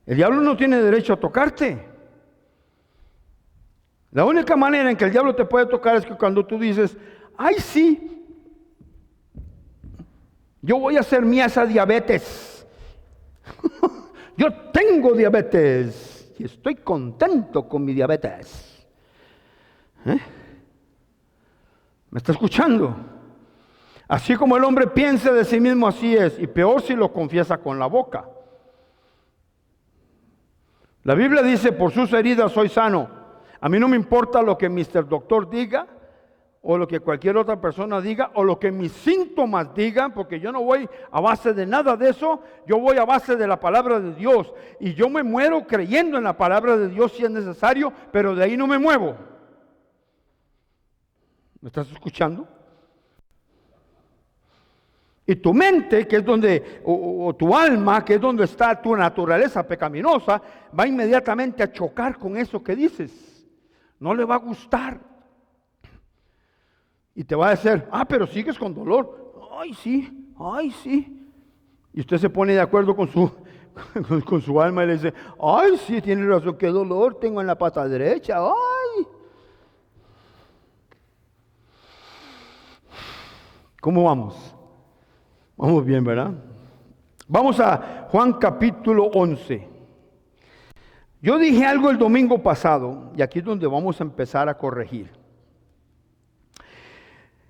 El diablo no tiene derecho a tocarte. La única manera en que el diablo te puede tocar es que cuando tú dices, ay sí, yo voy a hacer mía esa diabetes. Yo tengo diabetes y estoy contento con mi diabetes. ¿Me está escuchando? Así como el hombre piensa de sí mismo, así es, y peor si lo confiesa con la boca. La Biblia dice, por sus heridas soy sano. A mí no me importa lo que Mr. Doctor diga, o lo que cualquier otra persona diga, o lo que mis síntomas digan, porque yo no voy a base de nada de eso, yo voy a base de la palabra de Dios, y yo me muero creyendo en la palabra de Dios si es necesario, pero de ahí no me muevo. ¿Me estás escuchando? Y tu mente, que es donde, o tu alma, que es donde está tu naturaleza pecaminosa, va inmediatamente a chocar con eso que dices. No le va a gustar. Y te va a decir, pero sigues con dolor. Ay, sí. Y usted se pone de acuerdo con su alma y le dice, ay, sí, tiene razón, qué dolor tengo en la pata derecha. Ay. ¿Cómo vamos? Vamos bien, ¿verdad? Vamos a Juan capítulo 11. Yo dije algo el domingo pasado, y aquí es donde vamos a empezar a corregir.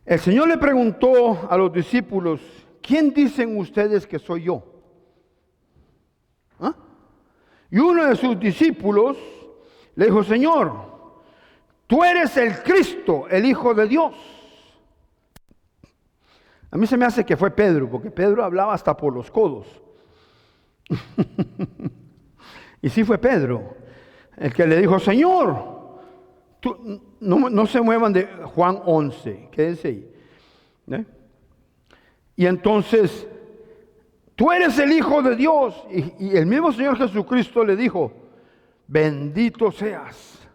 El Señor le preguntó a los discípulos, ¿quién dicen ustedes que soy yo? Y uno de sus discípulos le dijo, Señor, tú eres el Cristo, el Hijo de Dios. A mí se me hace que fue Pedro, porque Pedro hablaba hasta por los codos. Y sí fue Pedro el que le dijo, Señor, no se muevan de Juan 11, quédense ahí. Y entonces tú eres el Hijo de Dios. Y el mismo Señor Jesucristo le dijo, bendito seas,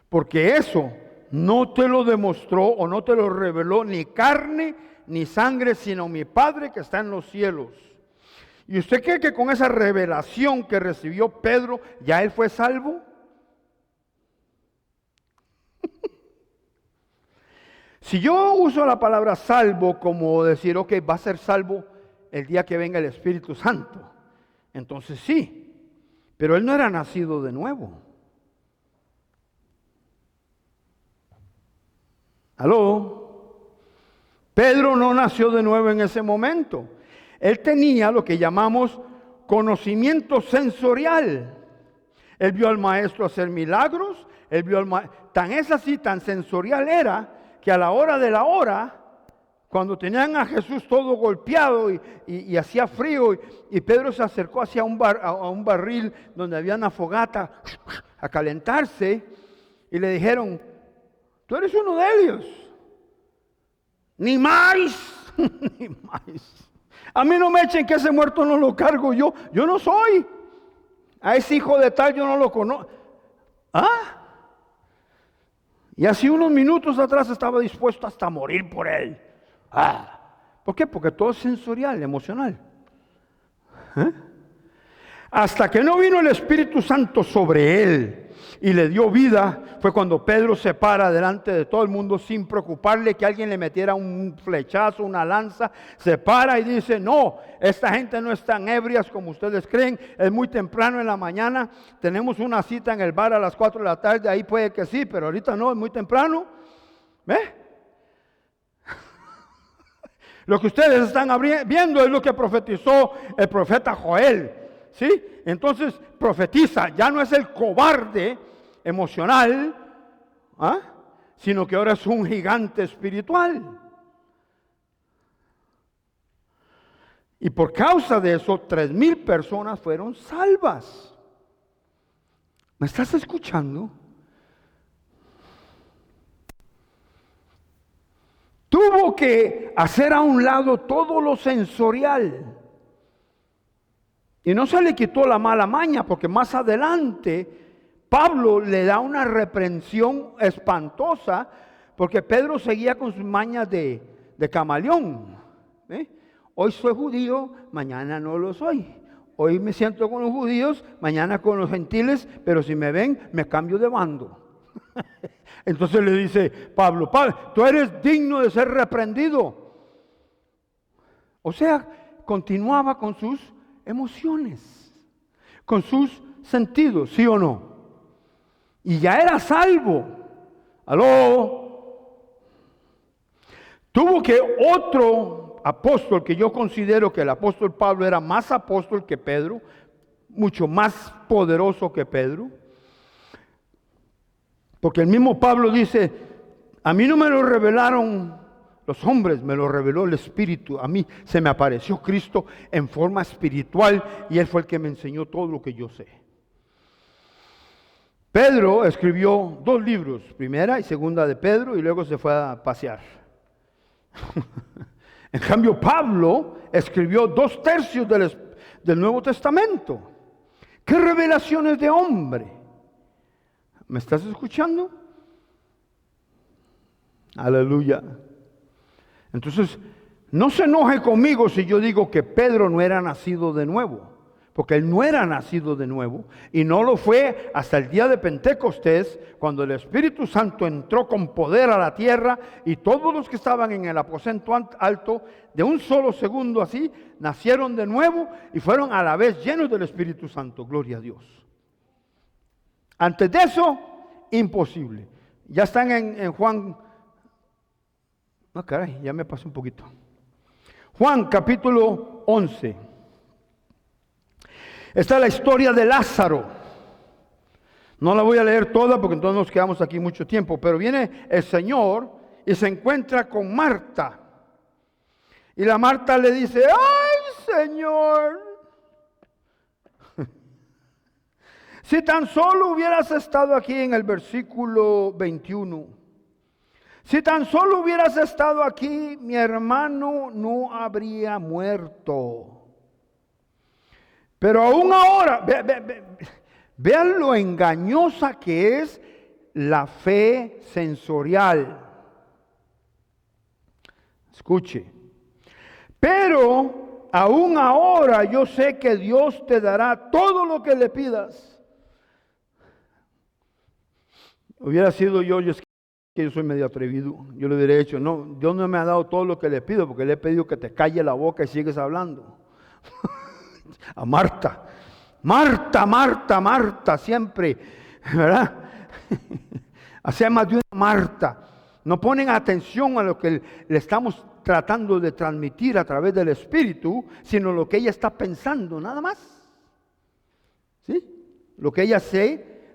porque eso no te lo demostró o no te lo reveló ni carne ni sangre, sino mi Padre que está en los cielos. ¿Y usted cree que con esa revelación que recibió Pedro, ya él fue salvo? Si yo uso la palabra salvo como decir, ok, va a ser salvo el día que venga el Espíritu Santo, entonces sí, pero él no era nacido de nuevo. ¿Aló? Pedro no nació de nuevo en ese momento. Él tenía lo que llamamos conocimiento sensorial. Él vio al maestro hacer milagros, él vio al tan es así, tan sensorial era, que a la hora de la hora, cuando tenían a Jesús todo golpeado y hacía frío, y Pedro se acercó hacia a un barril donde había una fogata a calentarse, y le dijeron, tú eres uno de ellos. Ni más, ni más. A mí no me echen que ese muerto no lo cargo yo. Yo no soy. A ese hijo de tal yo no lo conozco. ¿Ah? Y así unos minutos atrás estaba dispuesto hasta a morir por él. Ah. ¿Por qué? Porque todo es sensorial, emocional. ¿Eh? Hasta que no vino el Espíritu Santo sobre él y le dio vida, fue cuando Pedro se para delante de todo el mundo sin preocuparle que alguien le metiera un flechazo, una lanza. Se para y dice, no, esta gente no es tan ebrias como ustedes creen, es muy temprano en la mañana, tenemos una cita en el bar a las 4 de la tarde, ahí puede que sí, pero ahorita no, es muy temprano. ¿Ve? Lo que ustedes están viendo es lo que profetizó el profeta Joel, ¿sí? Entonces profetiza, ya no es el cobarde emocional, ¿ah? Sino que ahora es un gigante espiritual. Y por causa de eso, 3,000 personas fueron salvas. ¿Me estás escuchando? Tuvo que hacer a un lado todo lo sensorial. Y no se le quitó la mala maña, porque más adelante Pablo le da una reprensión espantosa, porque Pedro seguía con sus mañas de camaleón. Hoy soy judío, mañana no lo soy. Hoy me siento con los judíos, mañana con los gentiles, pero si me ven, me cambio de bando. Entonces le dice Pablo, tú eres digno de ser reprendido. O sea, continuaba con sus emociones, con sus sentidos, ¿sí o no? Y ya era salvo. ¿Aló? Tuvo que otro apóstol, que yo considero que el apóstol Pablo era más apóstol que Pedro, mucho más poderoso que Pedro, porque el mismo Pablo dice, a mí no me lo revelaron los hombres, me lo reveló el Espíritu. A mí se me apareció Cristo en forma espiritual y Él fue el que me enseñó todo lo que yo sé. Pedro escribió 2 libros, primera y segunda de Pedro, y luego se fue a pasear. En cambio, Pablo escribió 2/3 del Nuevo Testamento. ¿Qué revelaciones de hombre? ¿Me estás escuchando? Aleluya. Entonces, no se enoje conmigo si yo digo que Pedro no era nacido de nuevo, porque él no era nacido de nuevo y no lo fue hasta el día de Pentecostés, cuando el Espíritu Santo entró con poder a la tierra y todos los que estaban en el aposento alto, de un solo segundo así, nacieron de nuevo y fueron a la vez llenos del Espíritu Santo. Gloria a Dios. Antes de eso, imposible. Ya están en Juan. No, caray, ya me pasé un poquito. Juan capítulo 11. Esta es la historia de Lázaro. No la voy a leer toda porque entonces nos quedamos aquí mucho tiempo. Pero viene el Señor y se encuentra con Marta. Y la Marta le dice, ¡ay, Señor! Si tan solo hubieras estado aquí en el versículo 21. Si tan solo hubieras estado aquí, mi hermano no habría muerto. Pero aún ahora, vean lo engañosa que es la fe sensorial. Escuche. Pero aún ahora yo sé que Dios te dará todo lo que le pidas. Hubiera sido yo es que yo soy medio atrevido. Yo le hubiera dicho, no, Dios no me ha dado todo lo que le pido, porque le he pedido que te calle la boca y sigues hablando. A Marta. Marta, siempre, ¿verdad? Hacía más de una Marta. No ponen atención a lo que le estamos tratando de transmitir a través del Espíritu, sino lo que ella está pensando, nada más. ¿Sí? Lo que ella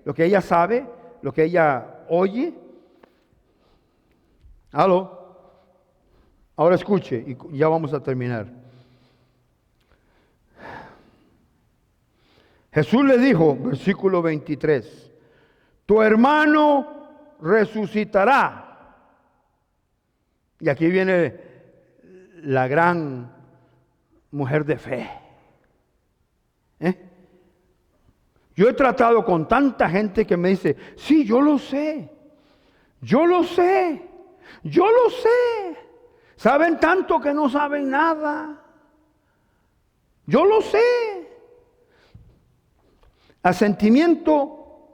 lo que ella sabe, lo que ella oye. ¿Aló? Ahora escuche y ya vamos a terminar. Jesús le dijo, versículo 23, tu hermano resucitará. Y aquí viene la gran mujer de fe. Yo he tratado con tanta gente que me dice, sí, yo lo sé. Saben tanto que no saben nada. Yo lo sé. Asentimiento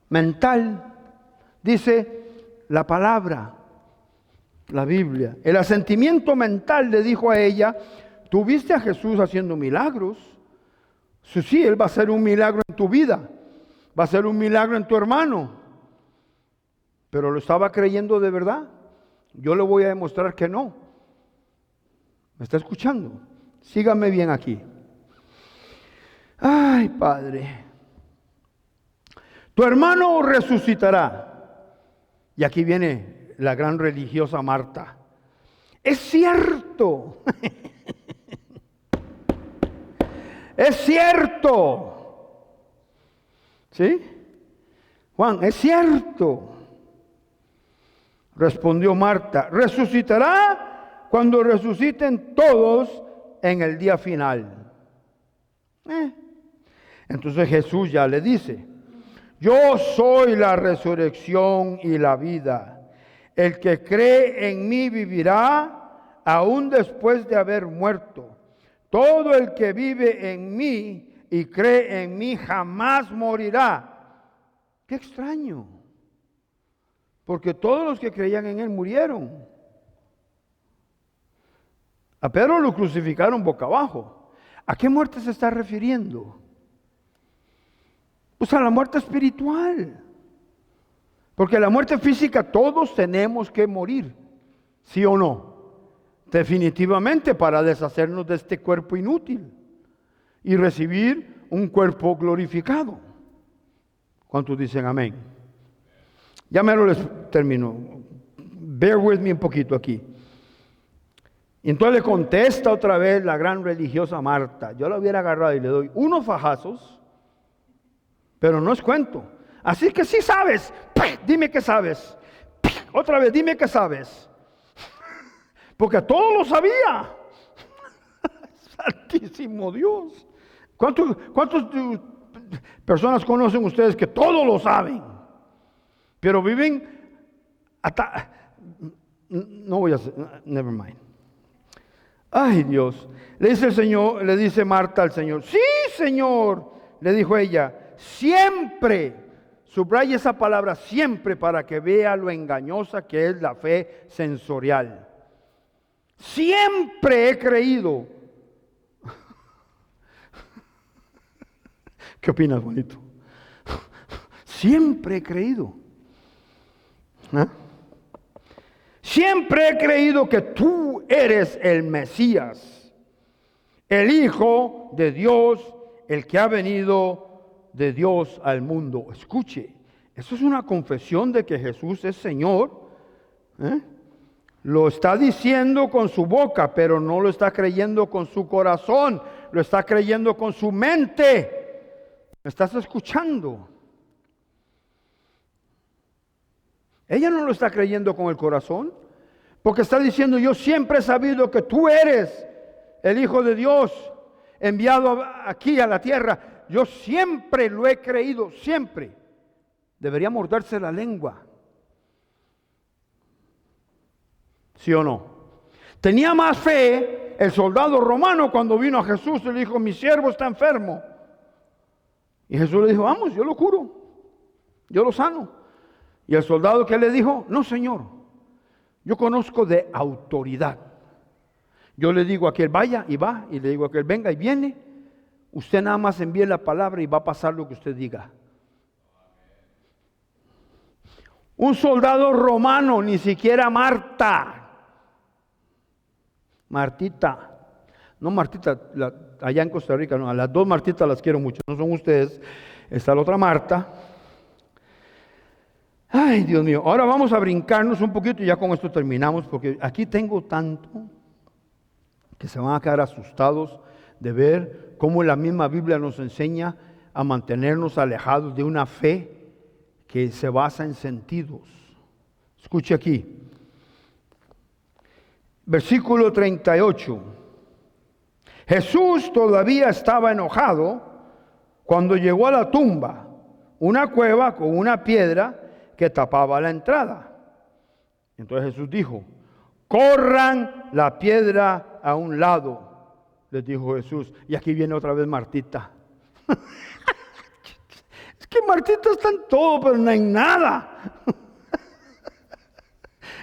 mental, dice la palabra, la Biblia. El asentimiento mental le dijo a ella, tú viste a Jesús haciendo milagros. Sí, Él va a hacer un milagro en tu vida, va a hacer un milagro en tu hermano. Pero ¿lo estaba creyendo de verdad? Yo le voy a demostrar que no. ¿Me está escuchando? Sígame bien aquí. Ay, Padre. Tu hermano resucitará. Y aquí viene la gran religiosa Marta. Es cierto. Es cierto. ¿Sí? Juan, es cierto. Respondió Marta. Resucitará cuando resuciten todos en el día final. Entonces Jesús ya le dice, yo soy la resurrección y la vida. El que cree en mí vivirá aún después de haber muerto. Todo el que vive en mí y cree en mí jamás morirá. Qué extraño. Porque todos los que creían en él murieron. A Pedro lo crucificaron boca abajo. ¿A qué muerte se está refiriendo? Pues a la muerte espiritual. Porque la muerte física todos tenemos que morir. ¿Sí o no? Definitivamente para deshacernos de este cuerpo inútil y recibir un cuerpo glorificado. ¿Cuántos dicen amén? Ya me lo les termino. Bear with me un poquito aquí. Y entonces le contesta otra vez la gran religiosa Marta. Yo la hubiera agarrado y le doy unos fajazos, pero no es cuento. Así que sí sabes, dime que sabes. Otra vez, dime que sabes. Porque todo lo sabía. Santísimo Dios. ¿Cuántas personas conocen ustedes que todo lo saben? Pero viven hasta... No voy a hacer... Never mind. Ay, Dios. Le dice el Señor, le dice Marta al Señor. Sí, Señor, le dijo ella. Siempre, subraya esa palabra siempre para que vea lo engañosa que es la fe sensorial. Siempre he creído. ¿Qué opinas, bonito? Siempre he creído. Siempre he creído que tú eres el Mesías, el Hijo de Dios, el que ha venido de Dios al mundo. Escuche, eso es una confesión de que Jesús es Señor. Lo está diciendo con su boca, pero no lo está creyendo con su corazón, lo está creyendo con su mente. ¿Me estás escuchando? Ella no lo está creyendo con el corazón, porque está diciendo, yo siempre he sabido que tú eres el Hijo de Dios, enviado aquí a la tierra. Yo siempre lo he creído, siempre. Debería morderse la lengua. ¿Sí o no? Tenía más fe el soldado romano cuando vino a Jesús y le dijo, mi siervo está enfermo. Y Jesús le dijo, vamos, yo lo curo, yo lo sano. Y el soldado, ¿qué le dijo? No, Señor, yo conozco de autoridad. Yo le digo a aquel vaya y va, y le digo a aquel venga y viene. Usted nada más envíe la palabra y va a pasar lo que usted diga. Un soldado romano, ni siquiera Martita, no Martita, allá en Costa Rica, no, a las dos Martitas las quiero mucho, no son ustedes, está la otra Marta. Ay, Dios mío, ahora vamos a brincarnos un poquito y ya con esto terminamos, porque aquí tengo tanto que se van a quedar asustados de ver cómo la misma Biblia nos enseña a mantenernos alejados de una fe que se basa en sentidos. Escuche aquí. Versículo 38. Jesús todavía estaba enojado cuando llegó a la tumba, una cueva con una piedra que tapaba la entrada. Entonces Jesús dijo, corran la piedra a un lado, les dijo Jesús. Y aquí viene otra vez Martita. Es que Martita está en todo, pero no en nada.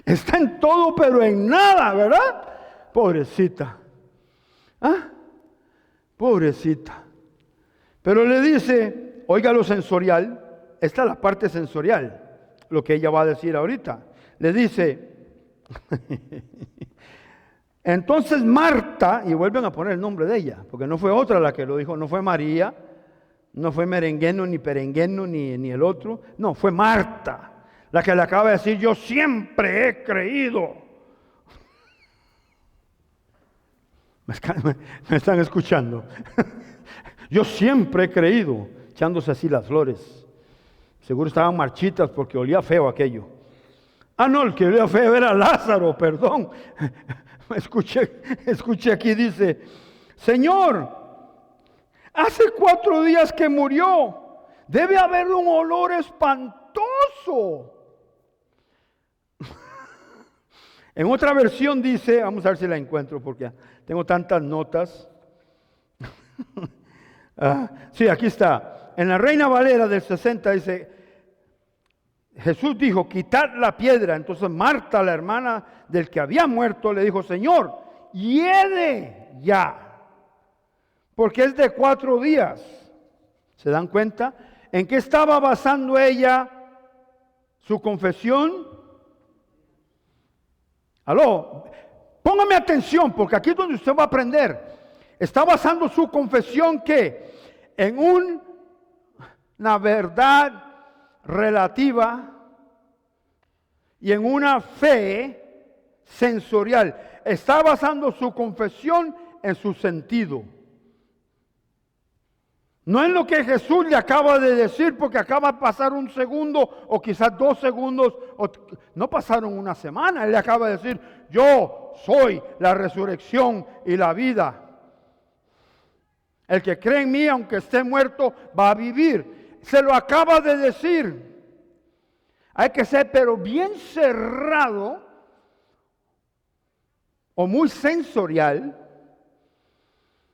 Está en todo, pero en nada, ¿verdad? Pobrecita. ¿Ah? Pobrecita. Pero le dice, oiga lo sensorial, esta es la parte sensorial, lo que ella va a decir ahorita. Le dice, entonces Marta, y vuelven a poner el nombre de ella, porque no fue otra la que lo dijo, no fue María, no fue Merengueno, ni Perengueno, ni el otro, no, fue Marta. La que le acaba de decir, yo siempre he creído. Me están escuchando. Yo siempre he creído, echándose así las flores. Seguro estaban marchitas porque olía feo aquello. Ah, no, el que olía feo era Lázaro, perdón. Escuché aquí, dice, Señor, hace 4 días que murió. Debe haber un olor espantoso. En otra versión dice, vamos a ver si la encuentro porque tengo tantas notas. Sí, aquí está. En la Reina Valera del 60 dice, Jesús dijo, quitad la piedra. Entonces Marta, la hermana del que había muerto, le dijo, Señor, hiede ya, porque es de 4 días. ¿Se dan cuenta? ¿En qué estaba basando ella su confesión? Aló, póngame atención porque aquí es donde usted va a aprender. Está basando su confesión ¿qué? En una verdad relativa y en una fe sensorial. Está basando su confesión en su sentido. No en lo que Jesús le acaba de decir, porque acaba de pasar 1 segundo o quizás 2 segundos, no pasaron 1 semana. Él le acaba de decir, yo soy la resurrección y la vida. El que cree en mí, aunque esté muerto, va a vivir. Se lo acaba de decir. Hay que ser pero bien cerrado o muy sensorial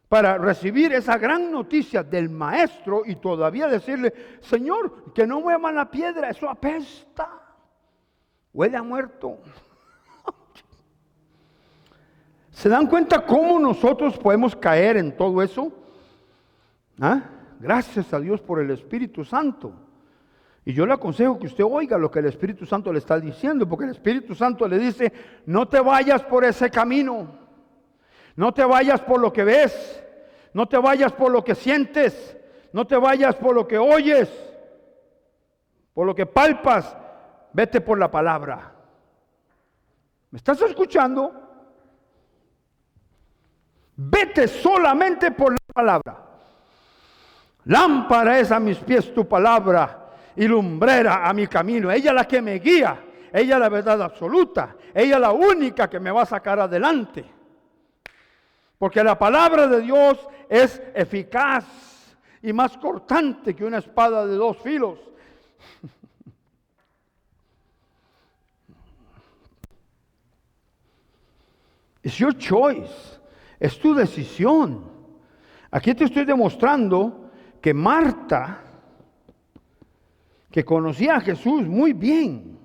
para recibir esa gran noticia del maestro y todavía decirle, Señor, que no muevan la piedra, eso apesta, huele a muerto. ¿Se dan cuenta cómo nosotros podemos caer en todo eso? ¿Ah? Gracias a Dios por el Espíritu Santo. Y yo le aconsejo que usted oiga lo que el Espíritu Santo le está diciendo, porque el Espíritu Santo le dice, no te vayas por ese camino. No te vayas por lo que ves, no te vayas por lo que sientes, no te vayas por lo que oyes, por lo que palpas, vete por la palabra. ¿Me estás escuchando? Vete solamente por la palabra. Lámpara es a mis pies tu palabra y lumbrera a mi camino. Ella es la que me guía, ella es la verdad absoluta, ella es la única que me va a sacar adelante. Porque la palabra de Dios es eficaz y más cortante que una espada de 2 filos. It's your choice. Es tu decisión. Aquí te estoy demostrando que Marta, que conocía a Jesús muy bien,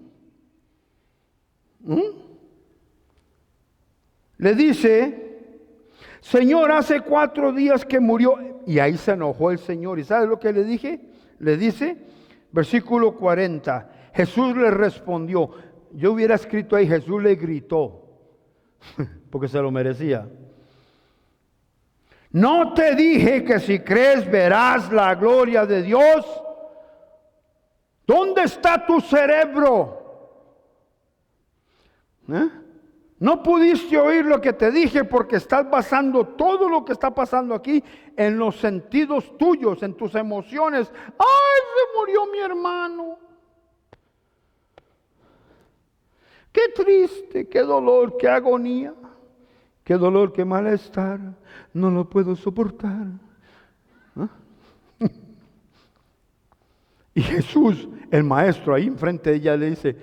le dice: Señor, hace 4 días que murió. Y ahí se enojó el Señor. ¿Y sabe lo que le dije? Le dice, versículo 40, Jesús le respondió. Yo hubiera escrito ahí, Jesús le gritó, porque se lo merecía. ¿No te dije que si crees verás la gloria de Dios? ¿Dónde está tu cerebro? No pudiste oír lo que te dije porque estás basando todo lo que está pasando aquí en los sentidos tuyos, en tus emociones. ¡Ay, se murió mi hermano! ¡Qué triste, qué dolor, qué agonía! ¡Qué dolor, qué malestar! No lo puedo soportar. Y Jesús, el maestro, ahí enfrente de ella le dice: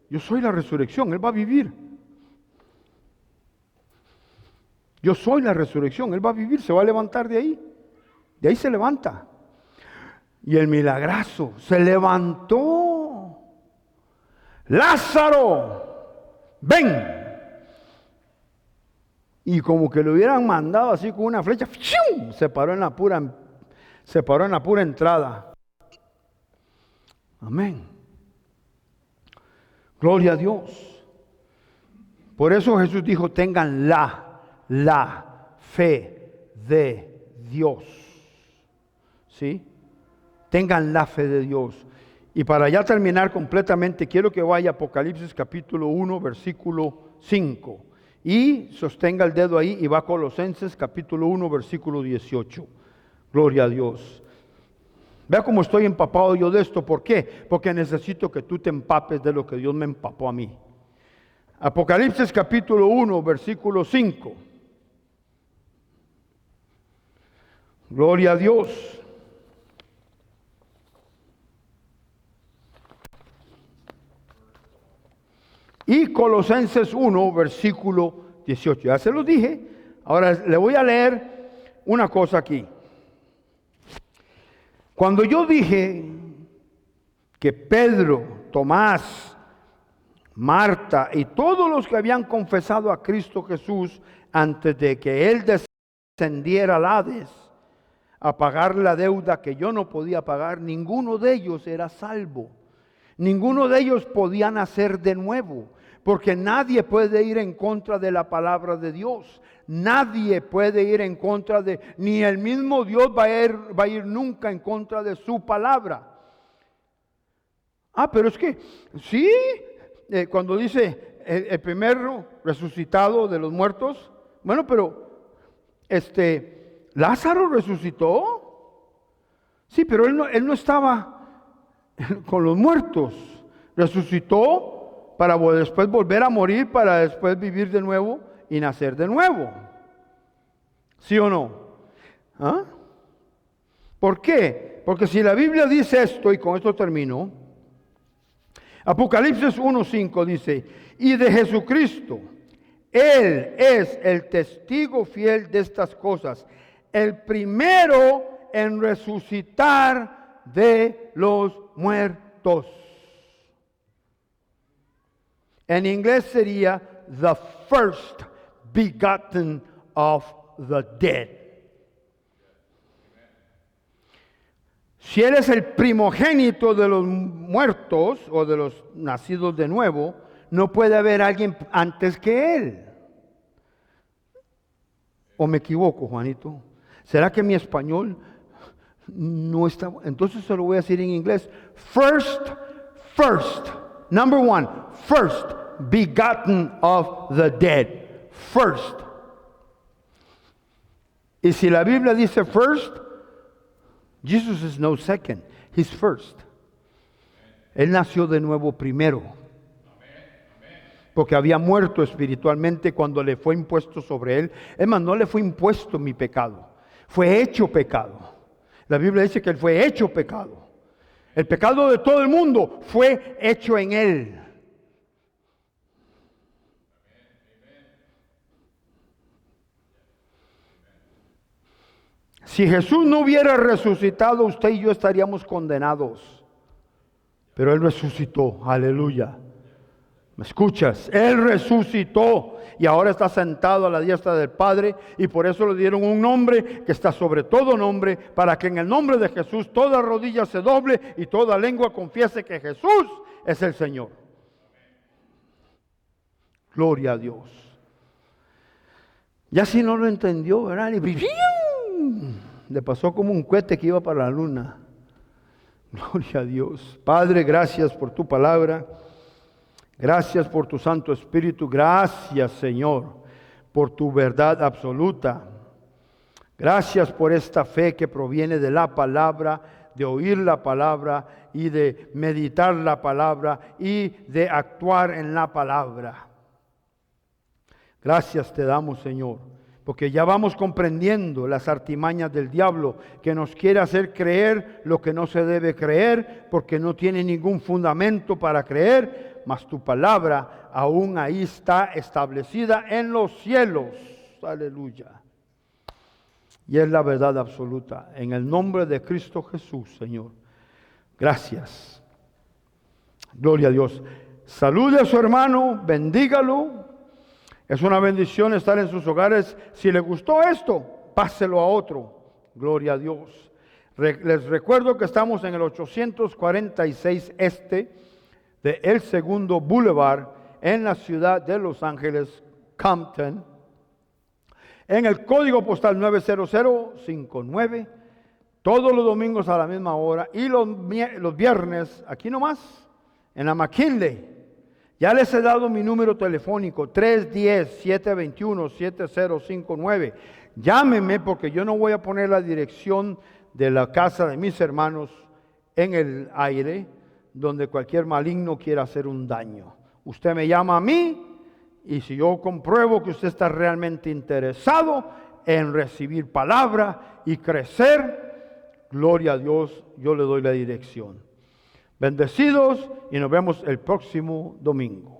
yo soy la resurrección, Él va a vivir. Yo soy la resurrección, Él va a vivir, se va a levantar de ahí. De ahí se levanta. Y el milagrazo, se levantó. Lázaro, ven. Y como que lo hubieran mandado así con una flecha, ¡fium! Se paró en la pura entrada. Amén. Gloria a Dios. Por eso Jesús dijo: tengan la fe de Dios. ¿Sí? Tengan la fe de Dios. Y para ya terminar completamente, quiero que vaya a Apocalipsis capítulo 1, versículo 5. Y sostenga el dedo ahí y va a Colosenses capítulo 1, versículo 18. Gloria a Dios. Vea cómo estoy empapado yo de esto. ¿Por qué? Porque necesito que tú te empapes de lo que Dios me empapó a mí. Apocalipsis capítulo 1, versículo 5. Gloria a Dios. Y Colosenses 1, versículo 18. Ya se los dije. Ahora le voy a leer una cosa aquí. Cuando yo dije que Pedro, Tomás, Marta y todos los que habían confesado a Cristo Jesús antes de que Él descendiera al Hades a pagar la deuda que yo no podía pagar, ninguno de ellos era salvo. Ninguno de ellos podía nacer de nuevo, porque nadie puede ir en contra de la palabra de Dios. Nadie puede ir en contra de, ni el mismo Dios va a ir nunca en contra de su palabra. Pero es que, sí, cuando dice el primero resucitado de los muertos, bueno, pero Lázaro resucitó. Sí, pero él no estaba con los muertos. Resucitó para después volver a morir, para después vivir de nuevo y nacer de nuevo. ¿Sí o no? ¿Por qué? Porque si la Biblia dice esto, y con esto termino, Apocalipsis 1:5 dice: y de Jesucristo, Él es el testigo fiel de estas cosas, el primero en resucitar de los muertos. En inglés sería the first begotten of the dead. Si Él es el primogénito de los muertos o de los nacidos de nuevo, no puede haber alguien antes que Él. ¿O me equivoco, Juanito? ¿Será que mi español no está? Entonces se lo voy a decir en inglés. First, number one, first begotten of the dead. First. Y si la Biblia dice first, Jesus is no second, He's first. Él nació de nuevo primero. Porque había muerto espiritualmente cuando le fue impuesto sobre él. Es más, no le fue impuesto mi pecado. Fue hecho pecado. La Biblia dice que Él fue hecho pecado. El pecado de todo el mundo fue hecho en Él. Si Jesús no hubiera resucitado, usted y yo estaríamos condenados. Pero Él resucitó, aleluya. ¿Me escuchas? Él resucitó y ahora está sentado a la diestra del Padre, y por eso le dieron un nombre que está sobre todo nombre, para que en el nombre de Jesús toda rodilla se doble y toda lengua confiese que Jesús es el Señor. Gloria a Dios. Ya si no lo entendió, ¿verdad? Le pasó como un cohete que iba para la luna. Gloria a Dios. Padre, gracias por tu palabra. Gracias por tu Santo Espíritu. Gracias, Señor, por tu verdad absoluta. Gracias por esta fe que proviene de la palabra, de oír la palabra y de meditar la palabra y de actuar en la palabra. Gracias te damos, Señor, porque ya vamos comprendiendo las artimañas del diablo, que nos quiere hacer creer lo que no se debe creer, porque no tiene ningún fundamento para creer, mas tu palabra aún ahí está establecida en los cielos. Aleluya. Y es la verdad absoluta. En el nombre de Cristo Jesús, Señor. Gracias. Gloria a Dios. Salude a su hermano, bendígalo. Es una bendición estar en sus hogares. Si le gustó esto, páselo a otro. Gloria a Dios. Les recuerdo que estamos en el 846 Este de El Segundo Boulevard en la ciudad de Los Ángeles, Compton, en el código postal 90059, todos los domingos a la misma hora y los viernes, aquí nomás, en la McKinley. Ya les he dado mi número telefónico, 310-721-7059. Llámeme, porque yo no voy a poner la dirección de la casa de mis hermanos en el aire, donde cualquier maligno quiera hacer un daño. Usted me llama a mí, y si yo compruebo que usted está realmente interesado en recibir palabra y crecer, gloria a Dios, yo le doy la dirección. Bendecidos, y nos vemos el próximo domingo.